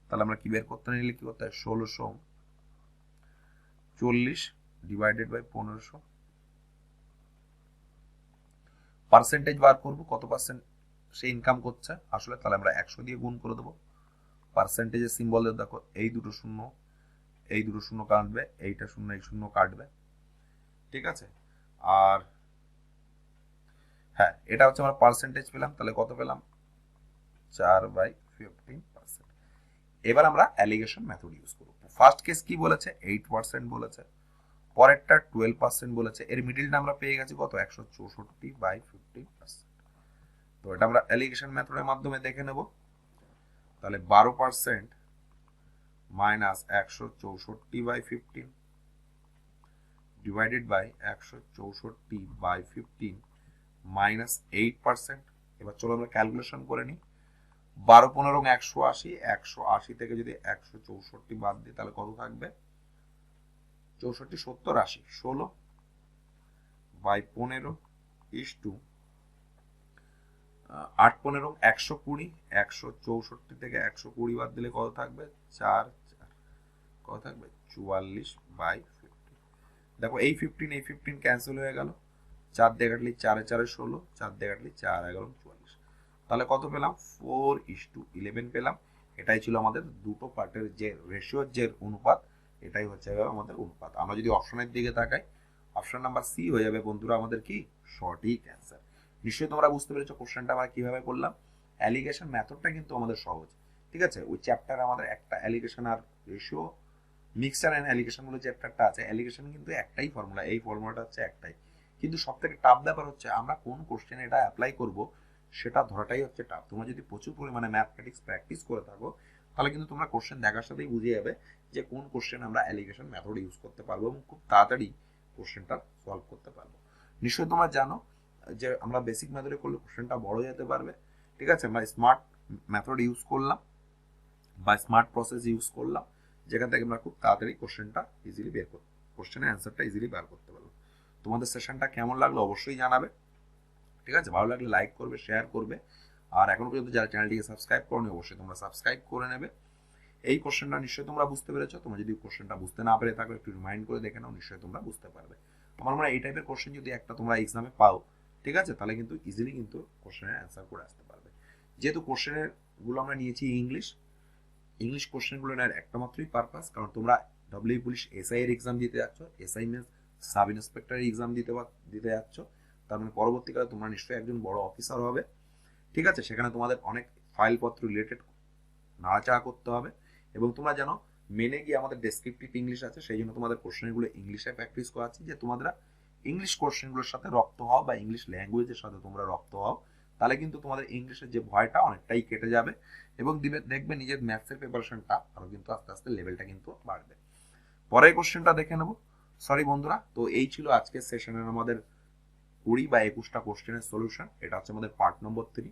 তাহলে আমরা কি বের করতে নিলে কি করতে হয়, 1640 ডিভাইডেড বাই 1500 পার্সেন্টেজ বার করবো, কত পার্সেন্ট সে ইনকাম করছে আসলে। তাহলে আমরা 100 দিয়ে গুণ করে দেবো। পার্সেন্টেজের সিম্বল দেখো, এই দুটো শূন্য কাটবে, এইটা শূন্য এই শূন্য কাটবে, ঠিক আছে? আর হ্যাঁ, এটা হচ্ছে আমরা পার্সেন্টেজ পেলাম। তাহলে কত পেলাম, 4/15%। এবার আমরা অ্যালিগেশন মেথড ইউজ করব। ফার্স্ট কেস কি বলেছে, 8% বলেছে, পরেরটা 12% বলেছে, এর মিডিলটা আমরা পেয়ে গেছি কত, 164/15%। তো এটা আমরা অ্যালিগেশন মেথডের মাধ্যমে দেখে নেব। তাহলে 12% মাইনাস 164/15 ডিভাইডেড বাই 164/15 মাইনাস 8%। এবার চলো আমরা ক্যালকুলেশন করে নিই। 12 15 180, 180 থেকে যদি 164 বাদ দিই তাহলে কত থাকবে, 64 70 80, 16/15 ইস টু 8 15 120, 164 থেকে 120 বাদ দিলে কত থাকবে, 4 কত থাকবে 44/15। দেখো এই 15 ক্যান্সেল হয়ে গেল, 4 দিয়ে কাটলি 4 4 16, 4 দিয়ে কাটলি 4 11 44। তাহলে কত পেলাম, 4:11 পেলাম। এটাই ছিল আমাদের দুটো পার্টের যে রেশিওর যে অনুপাত, এটাই হচ্ছে আমাদের অনুপাত। আমরা যদি অপশনের দিকে তাকাই, অপশন নাম্বার সি হয়ে যাবে বন্ধুরা আমাদের কি সঠিক অ্যান্সার। নিশ্চয়ই তোমরা বুঝতে পেরেছো কোশ্চেনটা আমরা কিভাবে করলাম। অ্যালিগেশন মেথডটা কিন্তু আমাদের সহজ, ঠিক আছে? ওই চ্যাপ্টারে আমাদের একটা অ্যালিগেশন আর রেশিও মিক্সচার এন্ড অ্যালিগেশন বলে চ্যাপ্টারটা আছে। অ্যালিগেশন কিন্তু একটাই ফর্মুলা, এই ফর্মুলাটা হচ্ছে একটাই, কিন্তু সব থেকে টাফ ব্যাপার হচ্ছে আমরা কোন কোশ্চেনে এটা অ্যাপ্লাই করব সেটা ধরাটাই হচ্ছে টাফ। তোমরা যদি প্রচুর পরিমাণে ম্যাথমেটিক্স প্র্যাকটিস করে থাকো তাহলে কিন্তু তোমরা কোশ্চেন দেখার সাথেই বুঝে যাবে যে কোন কোশ্চেন আমরা অ্যালিগেশন মেথড ইউজ করতে পারবো এবং খুব তাড়াতাড়ি কোশ্চেনটা সলভ করতে পারবো। নিশ্চয়ই তোমরা জানো যে আমরা বেসিক মেথডে করলে কোশ্চেনটা বড় যেতে পারবে, ঠিক আছে। আমরা স্মার্ট মেথড ইউজ করলাম বা স্মার্ট প্রসেস ইউজ করলাম, যেখান থেকে আমরা খুব তাড়াতাড়ি কোশ্চেনটা ইজিলি বের করতে, কোশ্চেনের অ্যান্সারটা ইজিলি বের করতে পারবো। তোমাদের সেশনটা কেমন লাগলো অবশ্যই জানাবে, ঠিক আছে। ভালো লাগলে লাইক করবে, শেয়ার করবে, আর এখনো পর্যন্ত যারা চ্যানেলটিকে সাবস্ক্রাইব করোনি অবশ্যই তোমরা সাবস্ক্রাইব করে নেবে। এই কোশ্চেনটা নিশ্চয়ই তোমরা বুঝতে পেরেছো। তোমরা যদি কোশ্চেনটা বুঝতে না পেরে থাকো একটু রিমাইন্ড করে দেখে নাও, নিশ্চয়ই তোমরা বুঝতে পারবে। আমার মনে হয় এই টাইপের কোশ্চেন যদি একটা তোমরা এক্সামে পাও, ঠিক আছে, তাহলে কিন্তু ইজিলি কিন্তু কোশ্চেনের অ্যান্সার করে আসতে পারবে। যেহেতু কোশ্চেনের গুলো আমরা নিয়েছি ইংলিশ কোশ্চেনগুলো নেওয়ার একটা মাত্রই পারপাস, কারণ তোমরা ডব্লিউ পুলিশ এসআই এর এক্সাম দিতে যাচ্ছ, এসআই মিনস সাব ইন্সপেক্টরের এক্সাম দিতে যাচ্ছ, তার মানে পরবর্তীকালে তোমরা নিশ্চয়ই একজন বড় অফিসার হবে, ঠিক আছে। সেখানে তোমাদের অনেক ফাইলপত্র রিলেটেড নাড়াচাড়া করতে হবে, এবং তোমরা জানো মেনে গিয়ে আমাদের ডেসক্রিপটিভ ইংলিশ আছে, সেই জন্য তোমাদের কোশ্চেনগুলো ইংলিশে প্র্যাকটিস করাচ্ছি, যে তোমরা ইংলিশ কোশ্চেনগুলোর সাথে রপ্ত হও বা ইংলিশ ল্যাঙ্গুয়েজের সাথে তোমরা রপ্ত হও, তাহলে কিন্তু তোমাদের ইংলিশের যে ভয়টা অনেকটাই কেটে যাবে, এবং দেখবে নিজের ম্যাথসের প্রিপারেশনটা আরো কিন্তু আস্তে আস্তে লেভেলটা কিন্তু বাড়বে। পরের কোশ্চেনটা দেখে নেব। সরি বন্ধুরা, তো এই ছিল আজকের সেশনের আমাদের 20 বা 21টা কোশ্চেনের সলিউশন। এটা হচ্ছে আমাদের পার্ট নম্বর 3।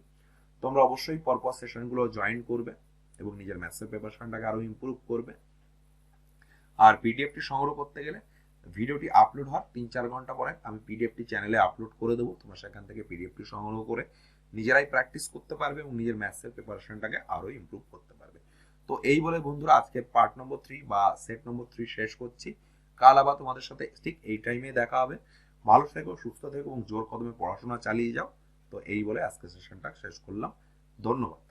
তোমরা অবশ্যই পরপর সেশনগুলো জয়েন করবে এবং নিজের ম্যাথসের প্রিপারেশনটাকে আরো ইমপ্রুভ করবে। আর পিডিএফটি সংগ্রহ করতে গেলে ভিডিওটি আপলোড হওয়ার 3-4 ঘন্টা পরে আমি পিডিএফটি চ্যানেলে আপলোড করে দেবো, তোমরা সেখান থেকে পিডিএফটি সংগ্রহ করে নিজেরাই প্র্যাকটিস করতে পারবে এবং নিজের ম্যাথসের প্রিপারেশনটাকে আরো ইমপ্রুভ করতে পারবে। তো এই বলে বন্ধুরা আজকে পার্ট নম্বর 3 বা সেট নম্বর 3 শেষ করছি। কাল আবার তোমাদের সাথে ঠিক এই টাইমে দেখা হবে। ভালো থেকো, সুস্থ থেকো এবং জোর কদমে পড়াশোনা চালিয়ে যাও। তো এই বলে আজকে সেশনটা শেষ করলাম। ধন্যবাদ।